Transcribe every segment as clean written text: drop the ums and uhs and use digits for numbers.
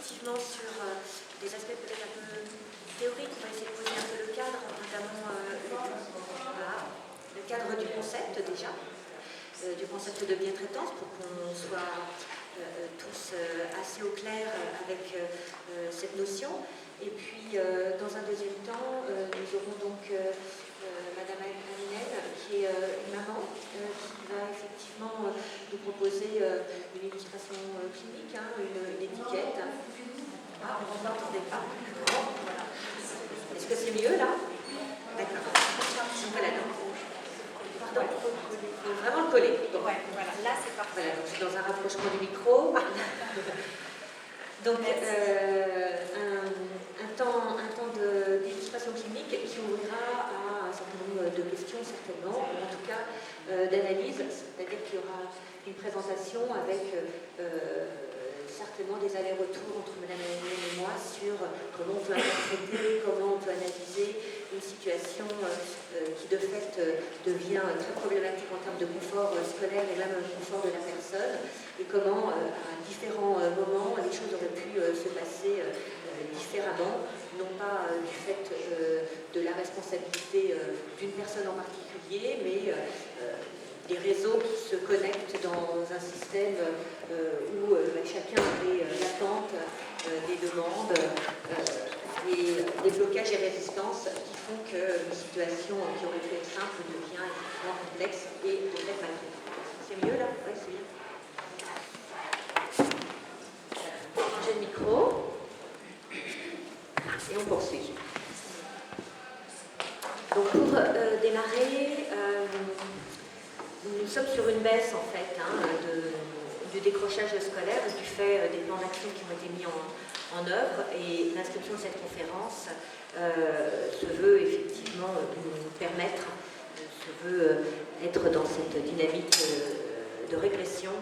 effectivement sur des aspects peut-être un peu théoriques. On va essayer de poser un peu le cadre, notamment le cadre du concept déjà, du concept de bientraitance pour qu'on soit tous assez au clair avec cette notion. Et puis, dans un deuxième temps, nous aurons donc Madame Aminel, qui est une maman, qui va effectivement nous proposer une illustration clinique, une étiquette. Ah, on ne m'entendait pas. Voilà. Est-ce que c'est mieux là? D'accord. Voilà, donc. Pardon, il faut vraiment le coller. Bon. Ouais, voilà, là c'est parfait. Voilà, donc je suis dans un rapprochement du micro. Donc, un temps d'illustration clinique qui ouvrira à un certain nombre de questions, certainement, ou en tout cas d'analyse, c'est-à-dire qu'il y aura une présentation avec certainement des allers-retours entre Mme Aminel et moi sur comment on peut interpréter, comment on peut analyser une situation qui de fait devient très problématique en termes de confort scolaire et même confort de la personne, et comment à différents moments les choses auraient pu se passer différemment, non pas du fait de la responsabilité d'une personne en particulier, mais des réseaux qui se connectent dans un système où chacun avait l'attente, des demandes, des blocages et résistances qui font qu'une situation qui aurait pu être simple devient effectivement complexe et peut-être malgré. C'est mieux là? Oui, c'est bien. On va changer le micro et on poursuit. Donc pour démarrer, nous sommes sur une baisse en fait du décrochage scolaire du fait des plans d'action qui ont été mis en œuvre, et l'inscription de cette conférence se veut effectivement nous permettre, se veut être dans cette dynamique de régression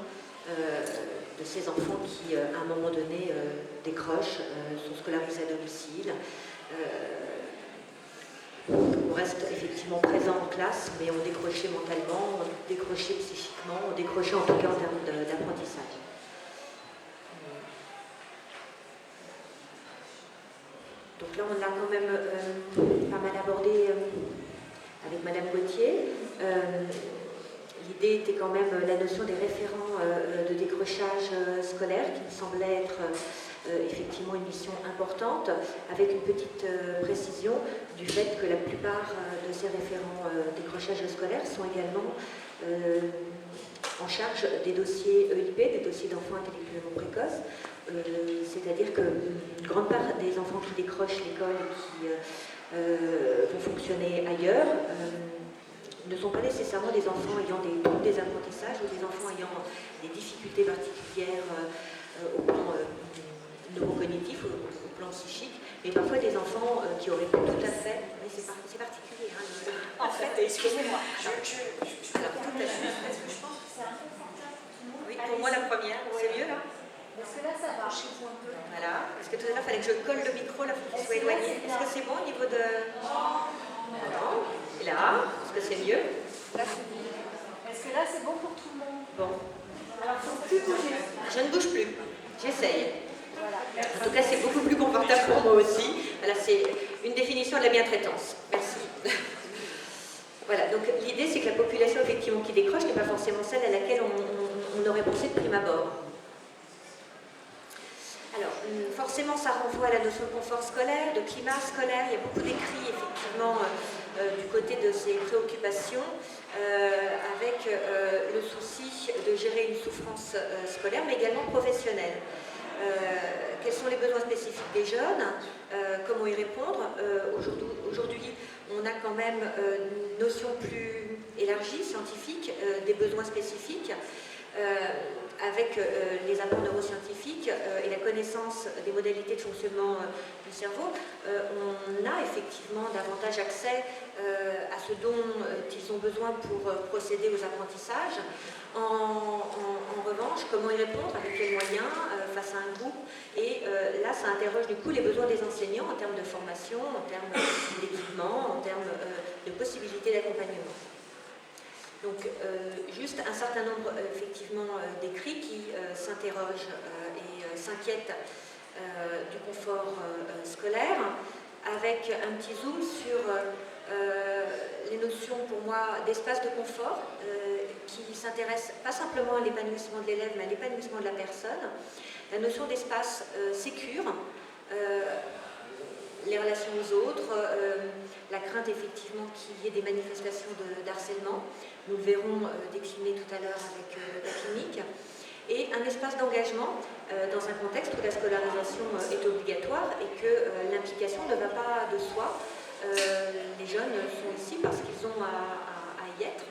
de ces enfants qui à un moment donné décrochent, sont scolarisés à domicile. On reste effectivement présent en classe, mais on décrochait mentalement, on décrochait psychiquement, on décrochait en tout cas en termes d'apprentissage. Donc là, on a quand même pas mal abordé avec Madame Gauthier. L'idée était quand même la notion des référents de décrochage scolaire, qui me semblait être effectivement une mission importante, avec une petite précision du fait que la plupart de ces référents décrochage scolaire sont également en charge des dossiers EIP, des dossiers d'enfants intellectuellement précoces, c'est-à-dire qu'une grande part des enfants qui décrochent l'école et qui vont fonctionner ailleurs ne sont pas nécessairement des enfants ayant des troubles des apprentissages ou des enfants ayant des difficultés particulières au plan neurocognitif, au plan psychique, mais parfois des enfants qui auraient pu tout à fait... Mais c'est particulier. En fait, excusez-moi, alors, tout à fait. Parce que je pense que c'est un peu confortable pour tout le monde. Oui, pour moi la première, c'est mieux là? Parce que là, ça va. Chez-vous un peu. Voilà, parce que tout à l'heure, il fallait que je colle le micro, là, il faut qu'il soit éloigné. Est-ce que c'est bon au niveau de... Non. Et là, est-ce que c'est mieux? Là, c'est bon. Est-ce que là, c'est bon pour tout le monde? Bon. Alors, il ne faut plus bouger. Je ne bouge plus. J'essaye. Voilà. En tout cas, c'est beaucoup plus confortable pour moi aussi. Voilà, c'est une définition de la bientraitance. Merci. Voilà, donc l'idée, c'est que la population, effectivement, qui décroche n'est pas forcément celle à laquelle on aurait pensé de prime abord. Alors, forcément, ça renvoie à la notion de confort scolaire, de climat scolaire. Il y a beaucoup d'écrits, effectivement, du côté de ces préoccupations, avec le souci de gérer une souffrance scolaire, mais également professionnelle. Quels sont les besoins spécifiques des jeunes, comment y répondre. Aujourd'hui, on a quand même une notion plus élargie, scientifique, des besoins spécifiques, avec les apports neuroscientifiques et la connaissance des modalités de fonctionnement du cerveau, on a effectivement davantage accès à ce dont ils ont besoin pour procéder aux apprentissages. En revanche, comment y répondre, avec quels moyens, face à un groupe, et là ça interroge du coup les besoins des enseignants en termes de formation, en termes d'équipement, en termes de possibilités d'accompagnement. Donc, juste un certain nombre, effectivement, d'écrits qui s'interrogent et s'inquiètent du confort scolaire, avec un petit zoom sur les notions pour moi d'espace de confort qui s'intéressent pas simplement à l'épanouissement de l'élève mais à l'épanouissement de la personne, la notion d'espace sécure, les relations aux autres, la crainte effectivement qu'il y ait des manifestations d'harcèlement, nous le verrons décliner tout à l'heure avec la clinique, et un espace d'engagement dans un contexte où la scolarisation est obligatoire et que l'implication ne va pas de soi. Les jeunes sont ici parce qu'ils ont à y être.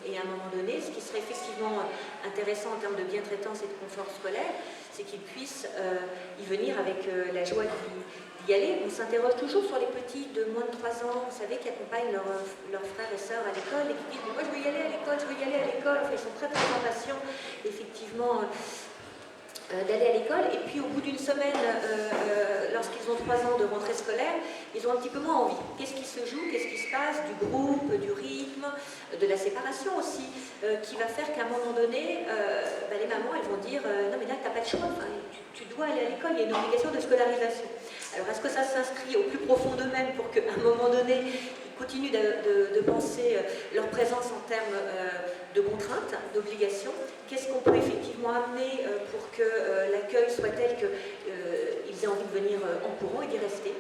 Et à un moment donné, ce qui serait effectivement intéressant en termes de bientraitance et de confort scolaire, c'est qu'ils puissent y venir avec la joie d'y aller. On s'interroge toujours sur les petits de moins de 3 ans, vous savez, qui accompagnent leurs frères et sœurs à l'école et qui disent « moi je veux y aller à l'école, je veux y aller à l'école ». Enfin, ils sont très très impatients, effectivement, d'aller à l'école. Et puis au bout d'une semaine, lorsqu'ils ont 3 ans de rentrée scolaire, ils ont un petit peu moins envie. Qu'est-ce qui se joue, qu'est-ce qui se passe, du groupe, du rythme, de la séparation aussi, qui va faire qu'à un moment donné, les mamans elles vont dire non mais là t'as pas de choix, enfin, tu dois aller à l'école, il y a une obligation de scolarisation. Alors est-ce que ça s'inscrit au plus profond d'eux-mêmes pour qu'à un moment donné ils continuent de penser leur présence en termes de contraintes, d'obligations? Qu'est-ce qu'on peut effectivement amener pour que l'accueil soit tel qu'ils aient envie de venir en courant et d'y rester?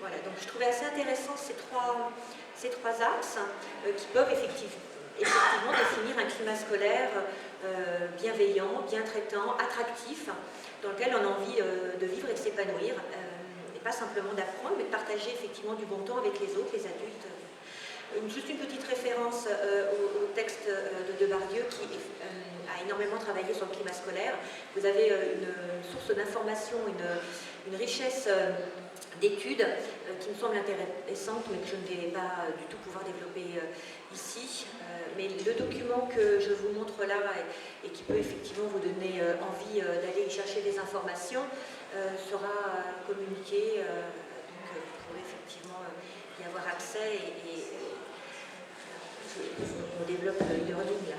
Voilà, donc je trouvais assez intéressant ces trois axes qui peuvent effectivement définir un climat scolaire bienveillant, bien traitant, attractif, dans lequel on a envie de vivre et de s'épanouir, et pas simplement d'apprendre, mais de partager effectivement du bon temps avec les autres, les adultes. Juste une petite référence au texte de Debardieu qui a énormément travaillé sur le climat scolaire. Vous avez une source d'information, une richesse d'études qui me semble intéressante, mais que je ne vais pas du tout pouvoir développer ici. Mais le document que je vous montre là et qui peut effectivement vous donner envie d'aller chercher des informations sera communiqué, donc vous pourrez effectivement y avoir accès et on développe e-learning là.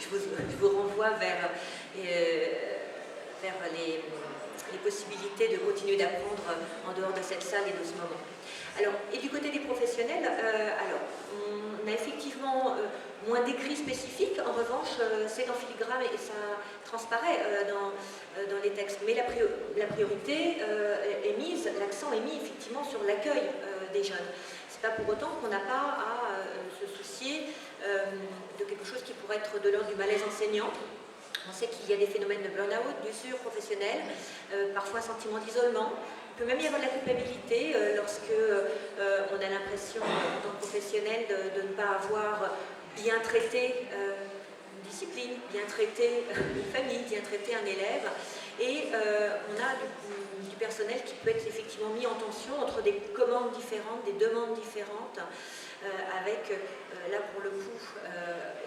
Je vous renvoie vers les possibilités de continuer d'apprendre en dehors de cette salle et de ce moment. Alors, et du côté des professionnels, on a effectivement moins d'écrits spécifiques, en revanche, c'est en filigrane et ça transparaît dans les textes. Mais la priorité est mise, l'accent est mis effectivement sur l'accueil des jeunes. C'est pas pour autant qu'on n'a pas à se soucier de quelque chose qui pourrait être de l'ordre du malaise enseignant. On sait qu'il y a des phénomènes de burn-out, d'usure professionnelle, parfois un sentiment d'isolement. Il peut même y avoir de la culpabilité lorsque on a l'impression, en tant que professionnel, de ne pas avoir bien traité une discipline, bien traité une famille, bien traité un élève. Et on a du personnel qui peut être effectivement mis en tension entre des commandes différentes, des demandes différentes, avec, là pour le coup,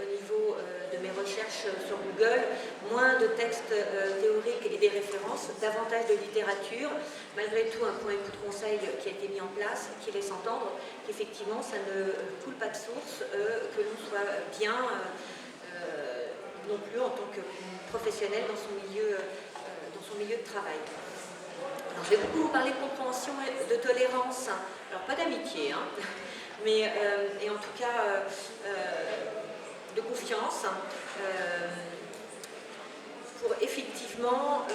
au niveau de mes recherches sur Google, moins de textes théoriques et des références, davantage de littérature, malgré tout un point écoute conseil qui a été mis en place, qui laisse entendre qu'effectivement ça ne coule pas de source, que l'on soit bien non plus en tant que professionnel dans son milieu de travail. Alors, je vais beaucoup vous parler de compréhension et de tolérance, alors pas d'amitié, hein, mais et en tout cas de confiance, pour effectivement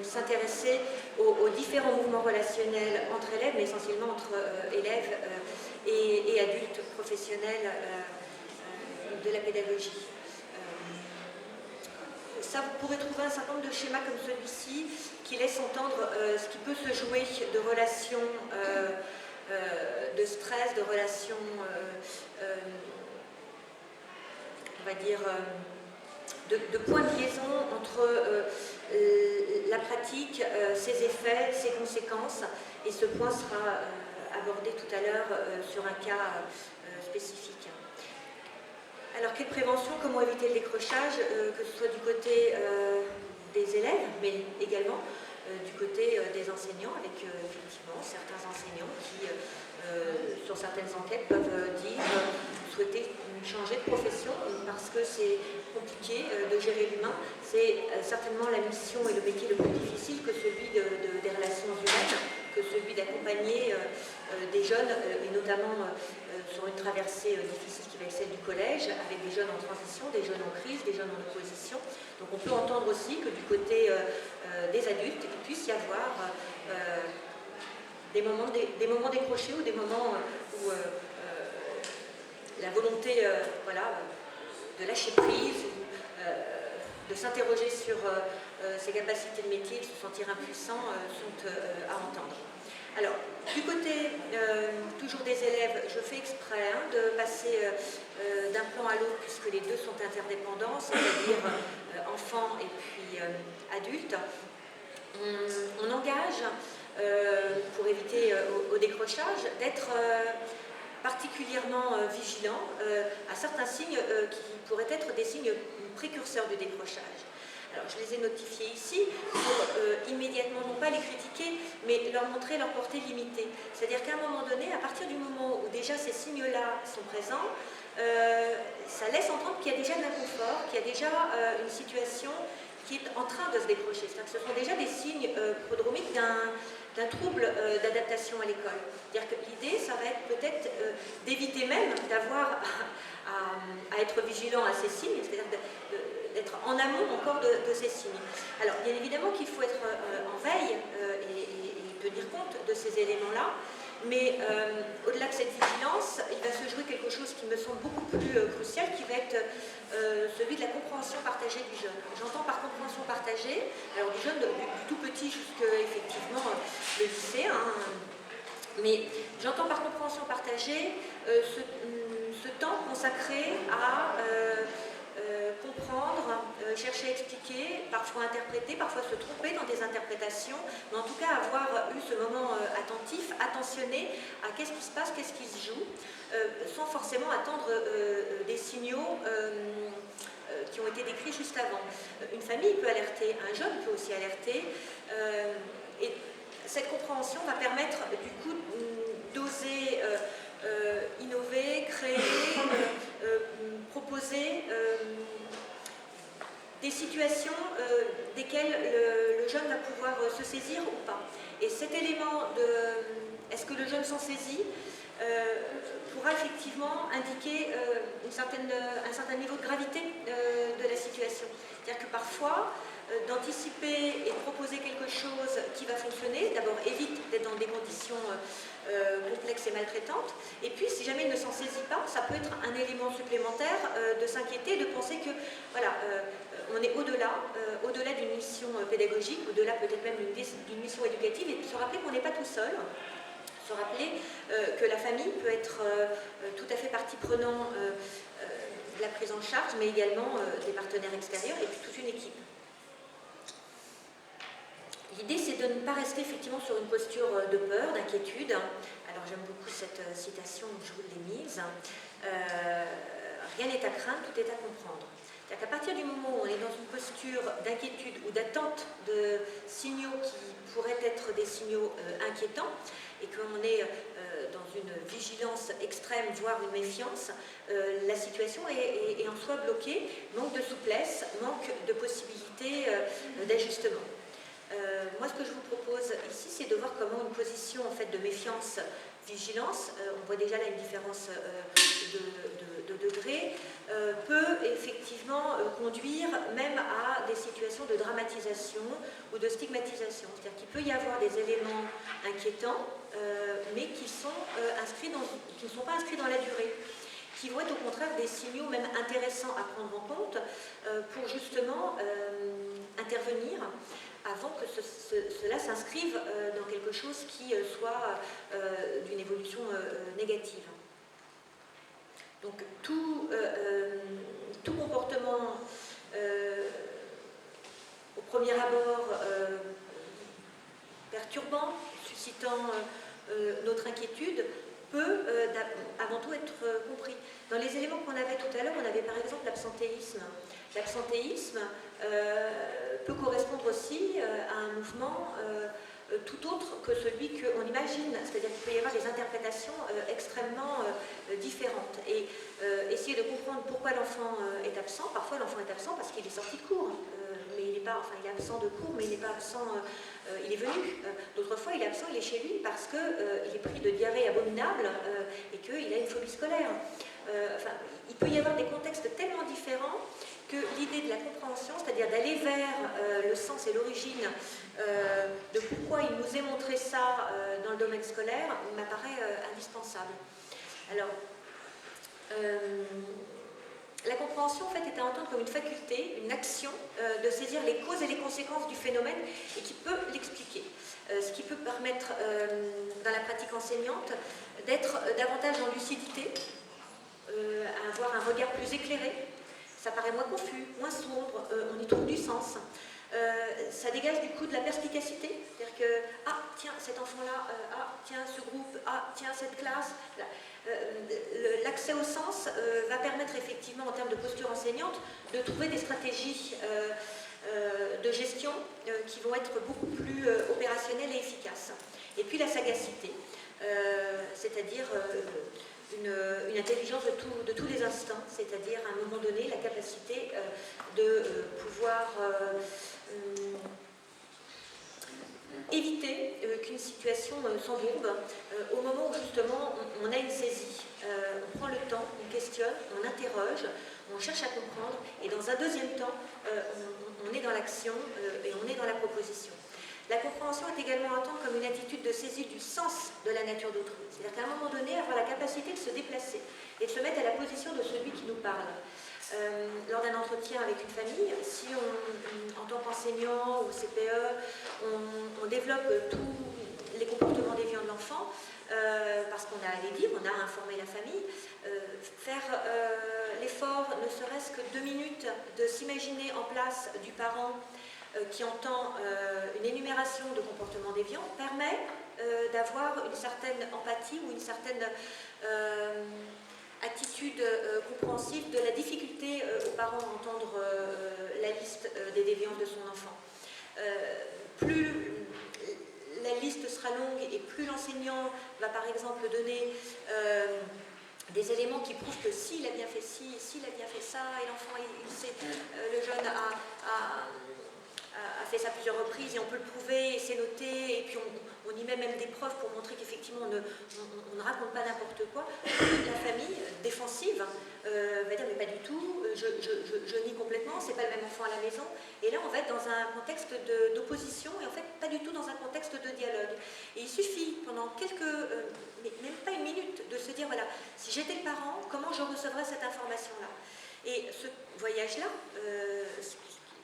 s'intéresser aux différents mouvements relationnels entre élèves, mais essentiellement entre élèves et adultes professionnels de la pédagogie. Ça, vous pourrez trouver un certain nombre de schémas comme celui-ci qui laissent entendre ce qui peut se jouer de relations de stress, de relations, on va dire, de points de liaison entre la pratique, ses effets, ses conséquences. Et ce point sera abordé tout à l'heure sur un cas spécifique. Alors, quelle prévention, comment éviter le décrochage, que ce soit du côté des élèves, mais également du côté des enseignants, avec effectivement certains enseignants qui, sur certaines enquêtes, peuvent dire souhaité changer de profession parce que c'est compliqué de gérer l'humain. C'est certainement la mission et le métier le plus difficile que celui des relations humaines, que celui d'accompagner des jeunes, et notamment sur une traversée difficile qui va être celle du collège, avec des jeunes en transition, des jeunes en crise, des jeunes en opposition. Donc on peut entendre aussi que du côté des adultes, il puisse y avoir des moments décrochés ou des moments où la volonté de lâcher prise, de s'interroger sur ses capacités de métier, de se sentir impuissant, sont à entendre. Alors, du côté toujours des élèves, je fais exprès de passer d'un plan à l'autre puisque les deux sont interdépendants, c'est-à-dire enfants et puis adultes. On engage, pour éviter au décrochage, d'être particulièrement vigilant à certains signes qui pourraient être des signes précurseurs du décrochage. Alors, je les ai notifiés ici pour immédiatement, non pas les critiquer, mais leur montrer leur portée limitée. C'est-à-dire qu'à un moment donné, à partir du moment où déjà ces signes-là sont présents, ça laisse entendre qu'il y a déjà de l'inconfort, qu'il y a déjà une situation qui est en train de se décrocher. C'est-à-dire que ce sont déjà des signes prodromiques d'un trouble d'adaptation à l'école. C'est-à-dire que l'idée, ça va être peut-être d'éviter même d'avoir à être vigilant à ces signes, c'est-à-dire d'être en amont encore de ces signes. Alors, bien évidemment qu'il faut être en veille et tenir compte de ces éléments-là, mais au-delà de cette vigilance, il va se jouer quelque chose qui me semble beaucoup plus crucial, qui va être celui de la compréhension partagée du jeune. J'entends par compréhension partagée, alors du jeune, du tout petit jusqu'à effectivement le lycée, mais j'entends par compréhension partagée ce temps consacré à comprendre, chercher à expliquer, parfois interpréter, parfois se tromper dans des interprétations, mais en tout cas avoir eu ce moment attentif, attentionné à qu'est-ce qui se passe, qu'est-ce qui se joue, sans forcément attendre des signaux qui ont été décrits juste avant. Une famille peut alerter, un jeune peut aussi alerter, et cette compréhension va permettre du coup d'oser innover, créer, proposer des situations desquelles le jeune va pouvoir se saisir ou pas. Et cet élément de est-ce que le jeune s'en saisit pourra effectivement indiquer un certain niveau de gravité de la situation. C'est-à-dire que parfois, d'anticiper et de proposer quelque chose qui va fonctionner, d'abord évite d'être dans des conditions complexes et maltraitantes, et puis si jamais il ne s'en saisit pas, ça peut être un élément supplémentaire de s'inquiéter, de penser que voilà, on est au-delà d'une mission pédagogique, au-delà peut-être même d'une mission éducative, et de se rappeler qu'on n'est pas tout seul, se rappeler que la famille peut être tout à fait partie prenante de la prise en charge, mais également des partenaires extérieurs et puis toute une équipe. L'idée, c'est de ne pas rester effectivement sur une posture de peur, d'inquiétude. Alors j'aime beaucoup cette citation, je vous l'ai mise. Rien n'est à craindre, tout est à comprendre. C'est-à-dire qu'à partir du moment où on est dans une posture d'inquiétude ou d'attente de signaux qui pourraient être des signaux inquiétants, et qu'on est dans une vigilance extrême, voire une méfiance, la situation est en soi bloquée, manque de souplesse, manque de possibilités d'ajustement. Moi, ce que je vous propose ici, c'est de voir comment une position en fait, de méfiance-vigilance, on voit déjà là une différence de degré, peut effectivement conduire même à des situations de dramatisation ou de stigmatisation. C'est-à-dire qu'il peut y avoir des éléments inquiétants, mais qui ne sont pas inscrits dans la durée, qui vont être au contraire des signaux même intéressants à prendre en compte pour justement intervenir avant que cela s'inscrive dans quelque chose qui soit d'une évolution négative. Donc tout comportement au premier abord perturbant, suscitant notre inquiétude, peut avant tout être compris. Dans les éléments qu'on avait tout à l'heure, on avait par exemple l'absentéisme. L'absentéisme peut correspondre aussi à un mouvement tout autre que celui qu'on imagine, c'est-à-dire qu'il peut y avoir des interprétations extrêmement différentes. Et essayer de comprendre pourquoi l'enfant est absent. Parfois l'enfant est absent parce qu'il est sorti de cours, mais il n'est pas, enfin il est absent de cours, mais il n'est pas absent, il est venu. D'autres fois il est absent, il est chez lui parce qu'il est pris de diarrhée abominable et qu'il a une phobie scolaire. Enfin, il peut y avoir des contextes tellement différents que l'idée de la compréhension, c'est-à-dire d'aller vers le sens et l'origine de pourquoi il nous est montré ça dans le domaine scolaire, m'apparaît indispensable. Alors, la compréhension en fait est à entendre comme une faculté, une action de saisir les causes et les conséquences du phénomène et qui peut l'expliquer. Ce qui peut permettre dans la pratique enseignante d'être davantage en lucidité, à avoir un regard plus éclairé. Ça paraît moins confus, moins sombre, on y trouve du sens. Ça dégage du coup de la perspicacité, c'est-à-dire que, ah tiens, cet enfant-là, ah tiens, ce groupe, ah tiens, cette classe. L'accès au sens va permettre effectivement, en termes de posture enseignante, de trouver des stratégies de gestion qui vont être beaucoup plus opérationnelles et efficaces. Et puis la sagacité, c'est-à-dire une intelligence de tous les instants, c'est-à-dire à un moment donné la capacité de pouvoir éviter qu'une situation s'embourbe au moment où justement on a une saisie. On prend le temps, on questionne, on interroge, on cherche à comprendre et dans un deuxième temps on est dans l'action et on est dans la proposition. La compréhension est également à entendre comme une attitude de saisie du sens de la nature d'autrui. C'est-à-dire qu'à un moment donné, avoir la capacité de se déplacer et de se mettre à la position de celui qui nous parle. Lors d'un entretien avec une famille, si en tant qu'enseignant ou CPE, on développe tous les comportements déviants de l'enfant, parce qu'on a à les dire, on a à informer la famille, faire l'effort, ne serait-ce que 2 minutes, de s'imaginer en place du parent qui entend une énumération de comportements déviants, permet d'avoir une certaine empathie ou une certaine attitude compréhensive de la difficulté aux parents d'entendre la liste des déviances de son enfant. Plus la liste sera longue et plus l'enseignant va par exemple donner des éléments qui prouvent que s'il a bien fait ci, s'il a bien fait ça, et l'enfant, il sait, le jeune a fait ça plusieurs reprises et on peut le prouver et c'est noté et puis on y met même des preuves pour montrer qu'effectivement on ne raconte pas n'importe quoi. La famille défensive va dire mais pas du tout, je nie complètement, c'est pas le même enfant à la maison et là on va être dans un contexte d'opposition et en fait pas du tout dans un contexte de dialogue. Et il suffit pendant même pas une minute de se dire voilà, si j'étais le parent, comment je recevrais cette information-là. Et ce voyage-là,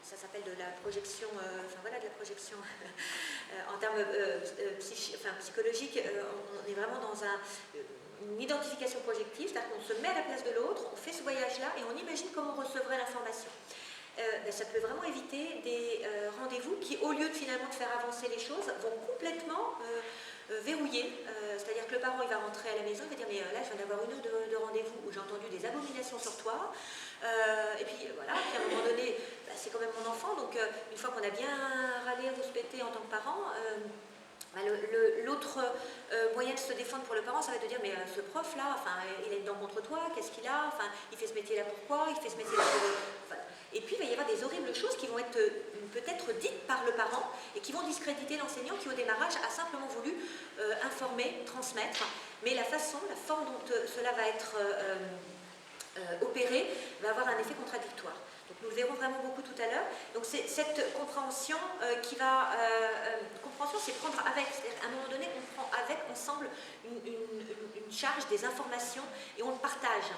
ça s'appelle de la projection, de la projection en termes psychologiques, on est vraiment dans une identification projective, c'est-à-dire qu'on se met à la place de l'autre, on fait ce voyage-là et on imagine comment on recevrait l'information. Ça peut vraiment éviter des rendez-vous qui, au lieu de finalement de faire avancer les choses, vont complètement verrouiller. C'est-à-dire que le parent il va rentrer à la maison, il va dire mais là je viens d'avoir 1 heure de rendez-vous où j'ai entendu des abominations sur toi. Et puis voilà, puis à un moment donné, c'est quand même mon enfant, donc une fois qu'on a bien râlé, rouspété en tant que parent, l'autre moyen de se défendre pour le parent, ça va être de dire mais ce prof là, il a une dent contre toi, qu'est-ce qu'il a, il fait ce métier là pourquoi, il fait ce métier là pour... Et puis il va y avoir des horribles choses qui vont être peut-être dites par le parent et qui vont discréditer l'enseignant qui au démarrage a simplement voulu informer, transmettre, mais la forme dont cela va être opéré va avoir un effet contradictoire. Donc nous le verrons vraiment beaucoup tout à l'heure. Donc c'est cette compréhension qui va... compréhension, c'est prendre avec. C'est-à-dire qu'à un moment donné, on prend avec ensemble une charge, des informations et on le partage.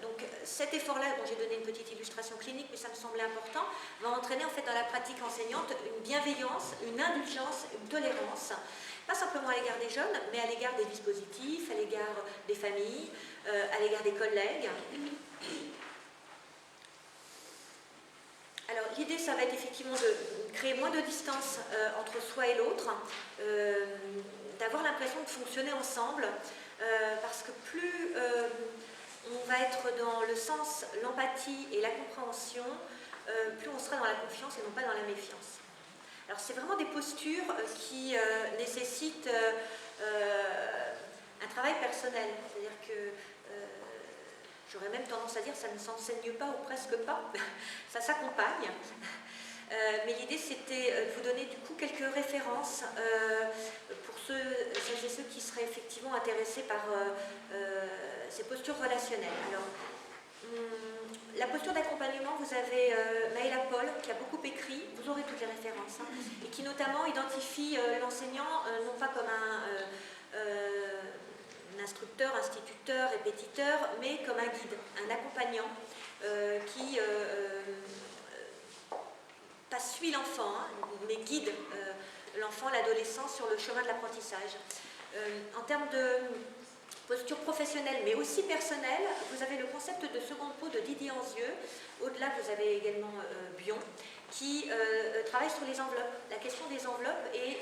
Donc cet effort-là, dont j'ai donné une petite illustration clinique, mais ça me semblait important, va entraîner en fait dans la pratique enseignante une bienveillance, une indulgence, une tolérance, pas simplement à l'égard des jeunes, mais à l'égard des dispositifs, à l'égard des familles, à l'égard des collègues. Alors l'idée, ça va être effectivement de créer moins de distance entre soi et l'autre, d'avoir l'impression de fonctionner ensemble, parce que plus on va être dans le sens, l'empathie et la compréhension, plus on sera dans la confiance et non pas dans la méfiance. Alors c'est vraiment des postures qui nécessitent un travail personnel, c'est-à-dire que j'aurais même tendance à dire ça ne s'enseigne pas ou presque pas, ça s'accompagne. Mais l'idée c'était de vous donner du coup quelques références pour celles et ceux qui seraient effectivement intéressés par ces postures relationnelles. Alors, la posture d'accompagnement, vous avez Maëla Paul qui a beaucoup écrit, vous aurez toutes les références, hein, et qui notamment identifie l'enseignant non pas comme un instructeur, instituteur, répétiteur, mais comme un guide, un accompagnant qui pas suit l'enfant, hein, mais guide l'enfant, l'adolescent sur le chemin de l'apprentissage. En termes de posture professionnelle, mais aussi personnelle, vous avez le concept de seconde peau de Didier Anzieux. Au-delà, vous avez également Bion, qui travaille sur les enveloppes, la question des enveloppes et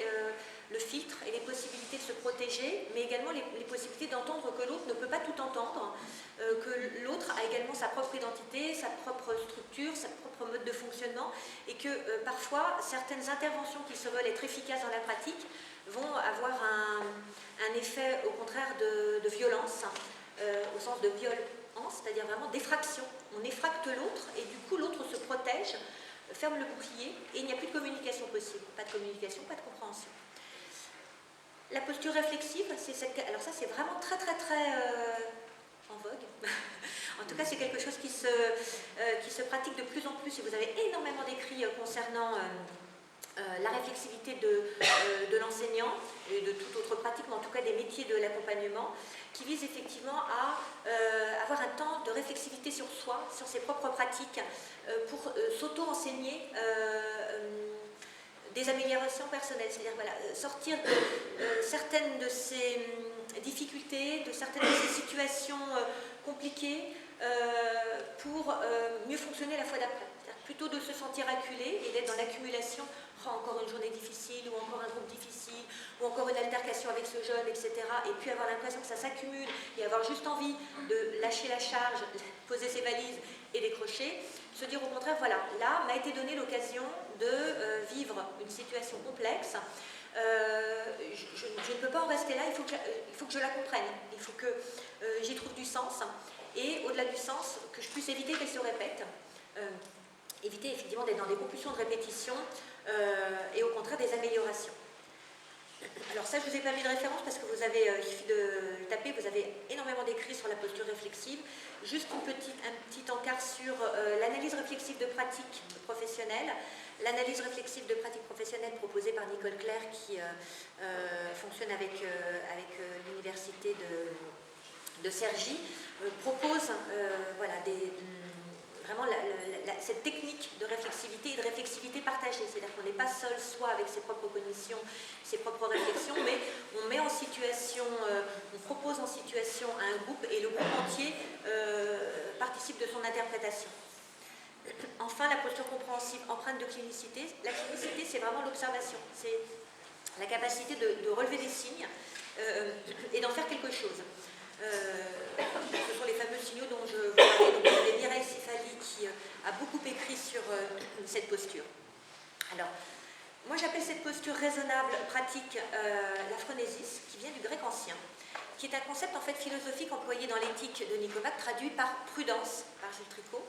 le filtre et les possibilités de se protéger, mais également les possibilités d'entendre que l'autre ne peut pas tout entendre, que l'autre a également sa propre identité, sa propre structure, sa propre mode de fonctionnement, et que parfois, certaines interventions qui se veulent être efficaces dans la pratique vont avoir un effet, au contraire, de violence, au sens de violence, c'est-à-dire vraiment d'effraction. On effracte l'autre, et du coup, l'autre se protège, ferme le bouclier, et il n'y a plus de communication possible. Pas de communication, pas de compréhension. La posture réflexive, c'est cette... Alors ça, c'est vraiment très en vogue. En tout cas, c'est quelque chose qui se pratique de plus en plus, et vous avez énormément d'écrits concernant la réflexivité de l'enseignant et de toute autre pratique, mais en tout cas des métiers de l'accompagnement, qui visent effectivement à avoir un temps de réflexivité sur soi, sur ses propres pratiques, pour s'auto-enseigner des améliorations personnelles, c'est-à-dire voilà, sortir de certaines de ces difficultés, de certaines de ces situations compliquées pour mieux fonctionner la fois d'après. Plutôt de se sentir acculé et d'être dans l'accumulation, oh, encore une journée difficile, ou encore un groupe difficile, ou encore une altercation avec ce jeune, etc. Et puis avoir l'impression que ça s'accumule et avoir juste envie de lâcher la charge, poser ses valises et décrocher. Se dire au contraire, voilà, là m'a été donnée l'occasion de vivre une situation complexe. Je ne peux pas en rester là, il faut que je la comprenne, il faut que j'y trouve du sens, et au-delà du sens, que je puisse éviter qu'elle se répète. Éviter effectivement d'être dans des compulsions de répétition et au contraire des améliorations. Alors ça, je ne vous ai pas mis de référence parce que vous avez, il suffit de taper, vous avez énormément d'écrits sur la posture réflexive. Juste un petit encart sur l'analyse réflexive de pratique professionnelle. L'analyse réflexive de pratique professionnelle proposée par Nicole Claire qui fonctionne avec l'université de Cergy propose voilà, vraiment cette technique de réflexivité et de réflexivité partagée, c'est-à-dire qu'on n'est pas seul soit avec ses propres cognitions, ses propres réflexions, mais on met en situation, on propose en situation à un groupe et le groupe entier participe de son interprétation. Enfin, la posture compréhensive empreinte de clinicité. La clinicité, c'est vraiment l'observation, c'est la capacité de relever des signes et d'en faire quelque chose. Ce sont les fameux signaux dont je vous parlais. Donc, vous avez Mireille Cifali qui a beaucoup écrit sur cette posture. Alors, moi j'appelle cette posture raisonnable, pratique, la phronésis, qui vient du grec ancien, qui est un concept en fait philosophique employé dans l'éthique de Nicomaque, traduit par prudence, par Gilles Tricot.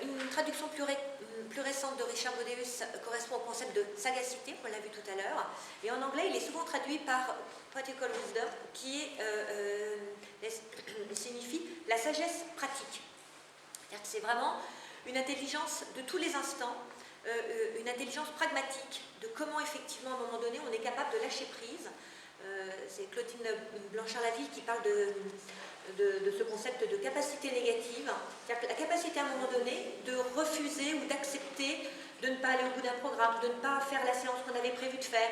Une traduction plus récente de Richard Bodeus correspond au concept de sagacité, on l'a vu tout à l'heure, et en anglais il est souvent traduit par practical wisdom, qui signifie la sagesse pratique. C'est-à-dire que c'est vraiment une intelligence de tous les instants, une intelligence pragmatique de comment effectivement à un moment donné on est capable de lâcher prise. C'est Claudine Blanchard-Laville qui parle de ce concept de capacité négative, c'est-à-dire que la capacité à un moment donné de refuser ou d'accepter de ne pas aller au bout d'un programme, de ne pas faire la séance qu'on avait prévu de faire,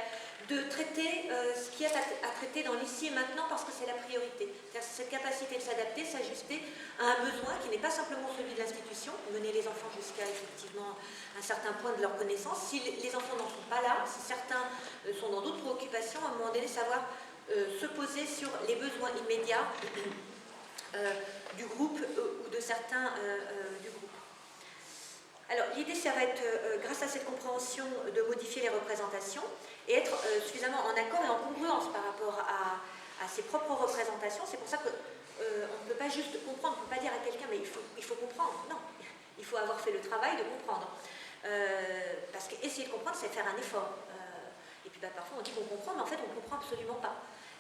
de traiter ce qu'il y a à traiter dans l'ici et maintenant parce que c'est la priorité. C'est-à-dire cette capacité de s'adapter, s'ajuster à un besoin qui n'est pas simplement celui de l'institution, mener les enfants jusqu'à effectivement un certain point de leur connaissance. Si les enfants n'en sont pas là, si certains sont dans d'autres préoccupations, à un moment donné, savoir se poser sur les besoins immédiats du groupe ou de certains du groupe. Alors l'idée, ça va être, grâce à cette compréhension, compréhension de modifier les représentations et être suffisamment en accord et en congruence par rapport à ses propres représentations. C'est pour ça qu'on ne peut pas juste comprendre, on ne peut pas dire à quelqu'un mais il faut comprendre. Non, il faut avoir fait le travail de comprendre. Parce qu'essayer de comprendre, c'est faire un effort. Et puis parfois on dit qu'on comprend, mais en fait on ne comprend absolument pas.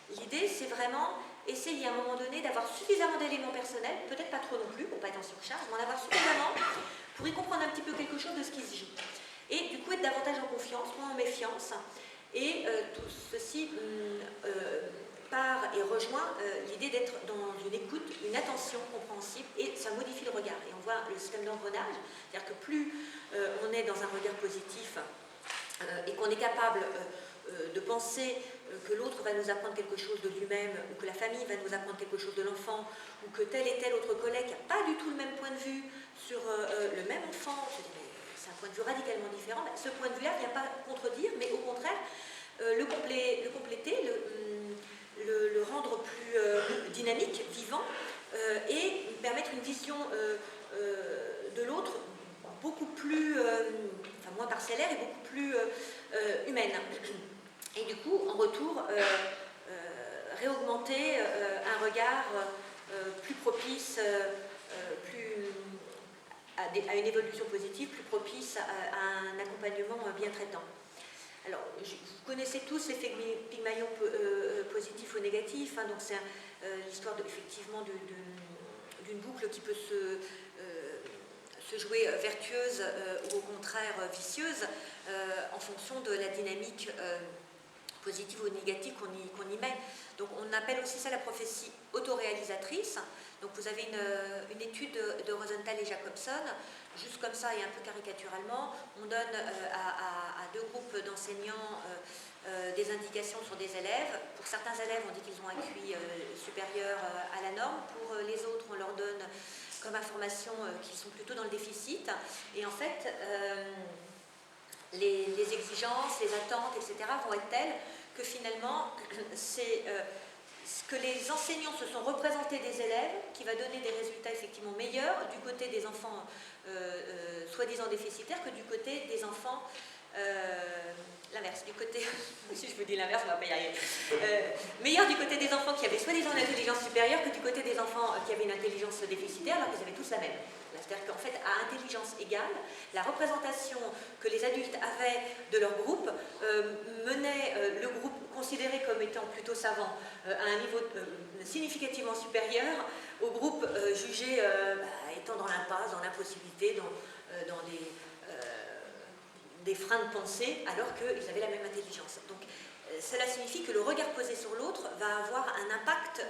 L'idée, c'est vraiment essayer à un moment donné d'avoir suffisamment d'éléments personnels, peut-être pas trop non plus, pour ne pas être en surcharge, mais en avoir suffisamment pour y comprendre un petit peu quelque chose de ce qui se joue. Et du coup être davantage en confiance, moins en méfiance. Et tout ceci part et rejoint l'idée d'être dans une écoute, une attention compréhensible, et ça modifie le regard. Et on voit le système d'engrenage, c'est-à-dire que plus on est dans un regard positif et qu'on est capable de penser que l'autre va nous apprendre quelque chose de lui-même, ou que la famille va nous apprendre quelque chose de l'enfant, ou que tel et tel autre collègue n'a pas du tout le même point de vue sur le même enfant, c'est un point de vue radicalement différent, ce point de vue-là ne vient pas contredire, mais au contraire, le compléter, le rendre plus dynamique, vivant, et permettre une vision de l'autre beaucoup plus, moins parcellaire et beaucoup plus humaine. Et du coup, en retour, réaugmenter un regard plus propice, à une évolution positive, plus propice à un accompagnement bien traitant. Alors, vous connaissez tous l'effet Pygmalion positif ou négatif, donc c'est l'histoire effectivement d'une boucle qui peut se jouer vertueuse ou au contraire vicieuse en fonction de la dynamique positive ou négative qu'on y met. Donc on appelle aussi ça la prophétie autoréalisatrice. Donc vous avez une étude de Rosenthal et Jacobson, juste comme ça et un peu caricaturalement, on donne à deux groupes d'enseignants des indications sur des élèves. Pour certains élèves, on dit qu'ils ont un QI supérieur à la norme. Pour les autres, on leur donne comme information qu'ils sont plutôt dans le déficit. Et en fait, les exigences, les attentes, etc. vont être telles que finalement, c'est ce que les enseignants se sont représentés des élèves qui va donner des résultats effectivement meilleurs du côté des enfants soi-disant déficitaires que du côté des enfants l'inverse, du côté, si je vous dis l'inverse, on ne va pas y arriver, meilleur du côté des enfants qui avaient soi-disant une intelligence supérieure que du côté des enfants qui avaient une intelligence déficitaire alors qu'ils avaient tous la même. C'est-à-dire qu'en fait, à intelligence égale, la représentation que les adultes avaient de leur groupe menait le groupe considéré comme étant plutôt savant à un niveau significativement supérieur au groupe jugé étant dans l'impasse, dans l'impossibilité, dans des freins de pensée, alors qu'ils avaient la même intelligence. Donc, cela signifie que le regard posé sur l'autre va avoir un impact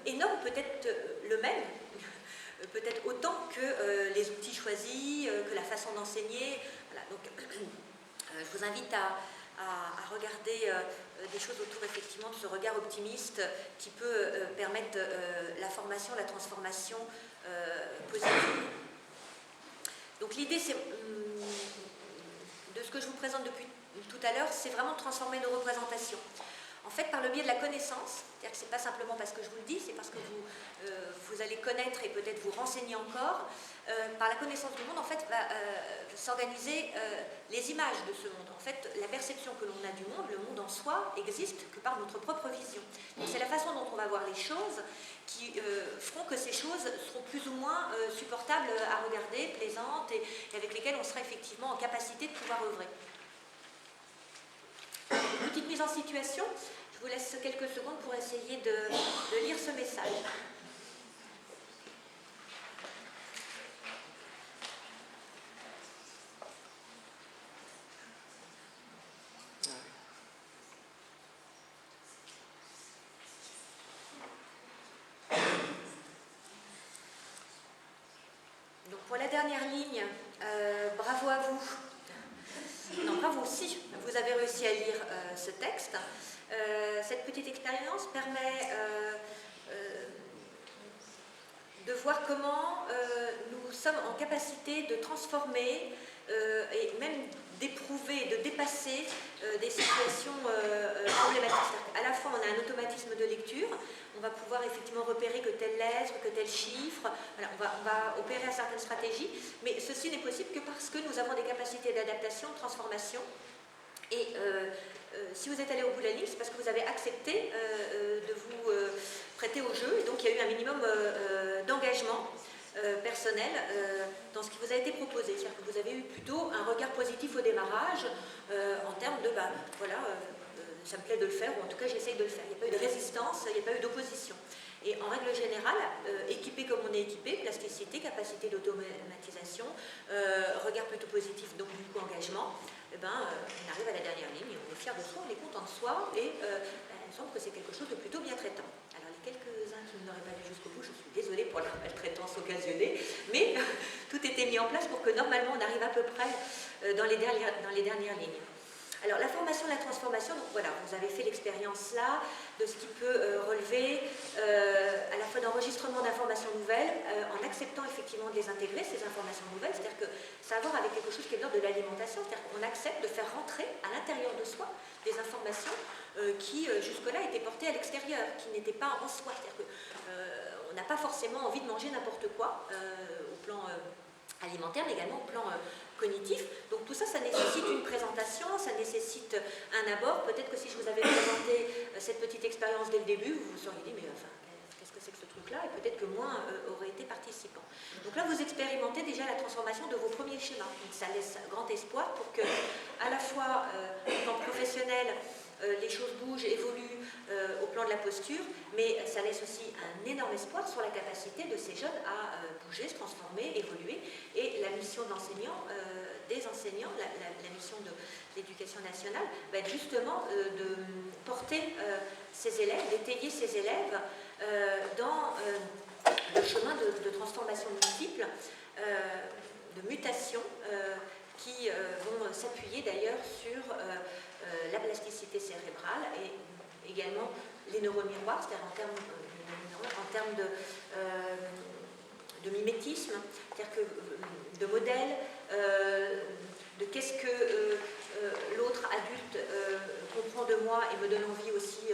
énorme, peut-être le même, peut-être autant que les outils choisis, que la façon d'enseigner. Voilà, donc, je vous invite à regarder des choses autour effectivement de ce regard optimiste qui peut permettre la formation, la transformation positive. Donc l'idée, c'est de ce que je vous présente depuis tout à l'heure, c'est vraiment de transformer nos représentations. En fait, par le biais de la connaissance, c'est-à-dire que ce n'est pas simplement parce que je vous le dis, c'est parce que vous allez connaître et peut-être vous renseigner encore, par la connaissance du monde, en fait, va s'organiser les images de ce monde. En fait, la perception que l'on a du monde, le monde en soi, existe que par notre propre vision. Donc c'est la façon dont on va voir les choses qui feront que ces choses seront plus ou moins supportables à regarder, plaisantes, et avec lesquelles on sera effectivement en capacité de pouvoir œuvrer. Une petite mise en situation, je vous laisse quelques secondes pour essayer de lire ce message. Donc pour la dernière ligne, bravo à vous. Non, bravo, si vous avez réussi à lire ce texte. Cette petite expérience permet de voir comment nous sommes en capacité de transformer et même d'éprouver, de dépasser des situations problématiques. À la fois, on a un automatisme de lecture, on va pouvoir effectivement repérer que telle lettre, que tel chiffre, voilà, on va opérer à certaines stratégies, mais ceci n'est possible que parce que nous avons des capacités d'adaptation, de transformation. Et si vous êtes allé au bout de la ligne, c'est parce que vous avez accepté de vous prêter au jeu, et donc il y a eu un minimum d'engagement personnel dans ce qui vous a été proposé. C'est-à-dire que vous avez eu plutôt un regard positif au démarrage en termes de, voilà, ça me plaît de le faire, ou en tout cas j'essaye de le faire. Il n'y a pas eu de résistance, il n'y a pas eu d'opposition. Et en règle générale, équipé comme on est équipé, plasticité, capacité d'automatisation, regard plutôt positif, donc du coup engagement, eh ben, on arrive à la dernière ligne, on est fier de soi, on est content de soi, et il me semble que c'est quelque chose de plutôt bien traitant. Alors les quelques-uns qui n'auraient pas vu jusqu'au bout, je suis désolée pour la maltraitance occasionnée, mais tout était mis en place pour que normalement on arrive à peu près dans les dernières lignes. Alors la formation, la transformation, donc voilà, vous avez fait l'expérience là de ce qui peut relever à la fois d'enregistrement d'informations nouvelles en acceptant effectivement de les intégrer, ces informations nouvelles, c'est-à-dire que ça a à voir avec quelque chose qui est de l'ordre de l'alimentation, c'est-à-dire qu'on accepte de faire rentrer à l'intérieur de soi des informations qui jusque-là étaient portées à l'extérieur, qui n'étaient pas en soi, c'est-à-dire qu'on n'a pas forcément envie de manger n'importe quoi au plan alimentaire, mais également au plan cognitif. Donc tout ça, ça nécessite une présentation, ça nécessite un abord. Peut-être que si je vous avais présenté cette petite expérience dès le début, vous vous seriez dit, mais enfin, qu'est-ce que c'est que ce truc-là? Et peut-être que moins aurait été participant. Donc là, vous expérimentez déjà la transformation de vos premiers schémas. Donc ça laisse grand espoir pour que, à la fois en tant que professionnel, les choses bougent, évoluent au plan de la posture, mais ça laisse aussi un énorme espoir sur la capacité de ces jeunes à bouger, se transformer, évoluer. Et la mission d'enseignant, des enseignants, la mission de l'éducation nationale, va être justement de porter ces élèves, d'étayer ces élèves dans le chemin de transformation multiple, de mutation, qui vont s'appuyer d'ailleurs sur la plasticité cérébrale et également les neurones miroirs, c'est-à-dire en termes de mimétisme, c'est-à-dire que de modèles, de qu'est-ce que l'autre adulte comprend de moi et me donne envie aussi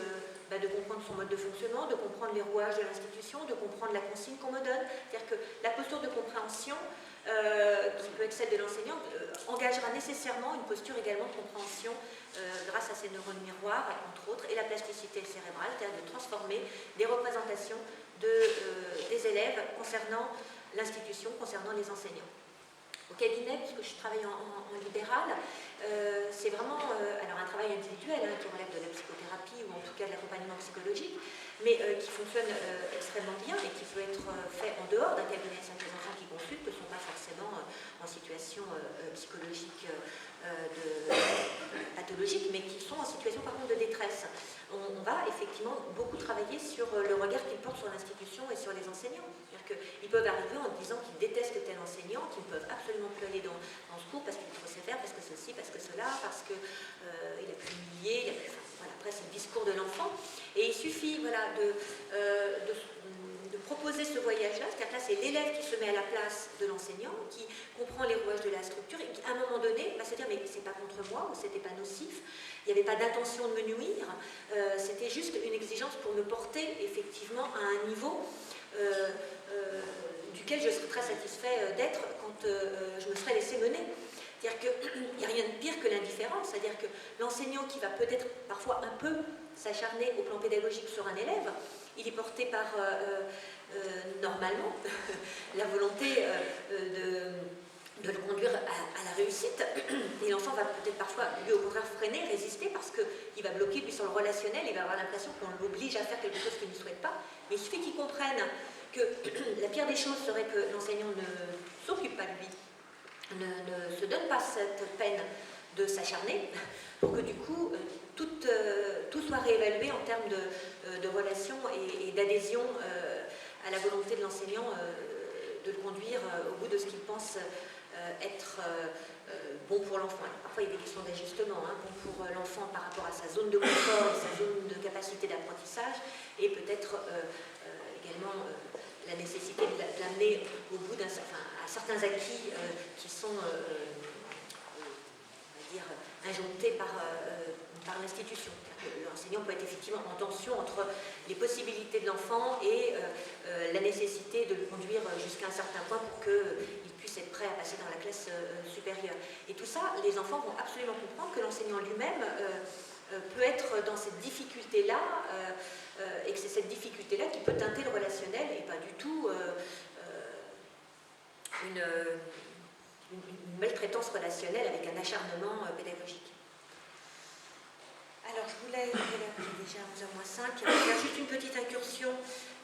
de comprendre son mode de fonctionnement, de comprendre les rouages de l'institution, de comprendre la consigne qu'on me donne. C'est-à-dire que la posture de compréhension qui peut être celle de l'enseignant, engagera nécessairement une posture également de compréhension grâce à ces neurones miroirs, entre autres, et la plasticité cérébrale, c'est-à-dire de transformer des représentations des élèves concernant l'institution, concernant les enseignants. Au cabinet, puisque je travaille en libéral, c'est vraiment alors un travail individuel qui relève de la psychothérapie ou en tout cas de l'accompagnement psychologique, mais qui fonctionne extrêmement bien et qui peut être fait en dehors d'un cabinet. Certains enfants qui consultent ne sont pas forcément en situation psychologique pathologique, mais qui sont en situation par contre de détresse. On va effectivement beaucoup travailler sur le regard qu'ils portent sur l'institution et sur les enseignants. C'est-à-dire qu'ils peuvent arriver en disant qu'ils détestent tel enseignant, qu'ils ne peuvent absolument plus aller dans ce cours parce qu'il est trop sévère, parce que ceci, parce que cela, parce qu'il a pu humilier, voilà, après c'est le discours de l'enfant. Et il suffit voilà, de proposer ce voyage-là, c'est-à-dire que là c'est l'élève qui se met à la place de l'enseignant, qui comprend les rouages de la structure et qui à un moment donné va se dire mais c'est pas contre moi, ou c'était pas nocif, il n'y avait pas d'intention de me nuire, c'était juste une exigence pour me porter effectivement à un niveau duquel je serais très satisfait d'être quand je me serais laissé mener. C'est-à-dire qu'il n'y a rien de pire que l'indifférence, c'est-à-dire que l'enseignant qui va peut-être parfois un peu s'acharner au plan pédagogique sur un élève, il est porté par, normalement, la volonté de le conduire à la réussite, et l'enfant va peut-être parfois, lui au contraire, freiner, résister, parce qu'il va bloquer, lui, sur le relationnel, il va avoir l'impression qu'on l'oblige à faire quelque chose qu'il ne souhaite pas, mais il suffit qu'il comprenne que la pire des choses serait que l'enseignant ne s'occupe pas de lui, ne se donne pas cette peine de s'acharner, pour que du coup, tout soit réévalué en termes de relations et d'adhésion à la volonté de l'enseignant de le conduire au bout de ce qu'il pense être bon pour l'enfant. Parfois, il y a des questions d'ajustement, bon pour l'enfant par rapport à sa zone de confort et sa zone de capacité d'apprentissage, et peut-être également la nécessité de l'amener au bout à certains acquis qui sont injoncté par l'institution. L'enseignant peut être effectivement en tension entre les possibilités de l'enfant et la nécessité de le conduire jusqu'à un certain point pour qu'il puisse être prêt à passer dans la classe supérieure. Et tout ça, les enfants vont absolument comprendre que l'enseignant lui-même peut être dans cette difficulté-là, et que c'est cette difficulté-là qui peut teinter le relationnel et pas du tout une maltraitance relationnelle avec un acharnement pédagogique. Alors, je voulais, déjà 11h-5, faire juste une petite incursion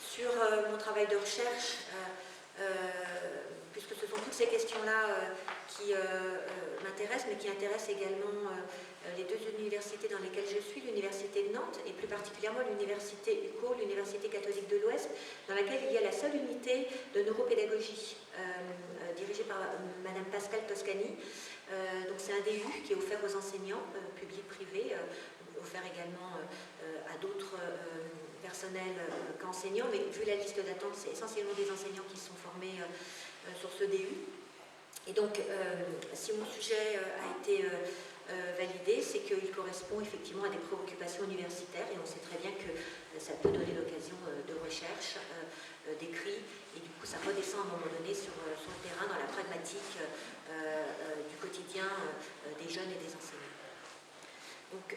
sur mon travail de recherche, puisque ce sont toutes ces questions-là qui m'intéressent, mais qui intéressent également les deux universités dans lesquelles je suis, l'université de Nantes et plus particulièrement l'université UCO, l'université catholique de l'Ouest, dans laquelle il y a la seule unité de neuropédagogie, dirigée par Madame Pascale Toscani. Donc c'est un DU qui est offert aux enseignants, publics, privés, offert également à d'autres personnels qu'enseignants, mais vu la liste d'attente, c'est essentiellement des enseignants qui sont formés sur ce DU. Et donc, si mon sujet a été validé, c'est qu'il correspond effectivement à des préoccupations universitaires, et on sait très bien que ça peut donner l'occasion de recherche, d'écrit, et du coup ça redescend à un moment donné sur le terrain, dans la pragmatique du quotidien des jeunes et des enseignants. Donc,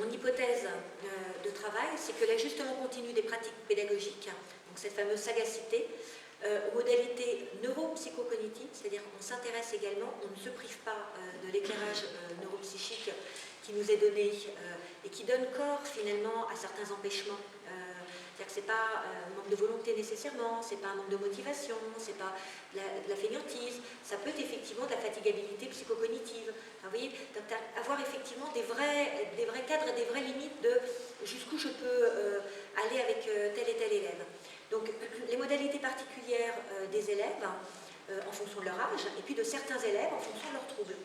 mon hypothèse de travail, c'est que l'ajustement continu des pratiques pédagogiques, donc cette fameuse sagacité, aux modalités neuropsychocognitives, c'est-à-dire qu'on s'intéresse également, on ne se prive pas de l'éclairage neuropsychique qui nous est donné et qui donne corps finalement à certains empêchements. C'est-à-dire que ce n'est pas un manque de volonté nécessairement, ce n'est pas un manque de motivation, ce n'est pas de la fainéantise, ça peut être effectivement de la fatigabilité psychocognitive. Enfin, vous voyez, avoir effectivement des vrais cadres et des vraies limites de jusqu'où je peux aller avec tel et tel élève. Donc, les modalités particulières des élèves en fonction de leur âge, et puis de certains élèves en fonction de leurs troubles.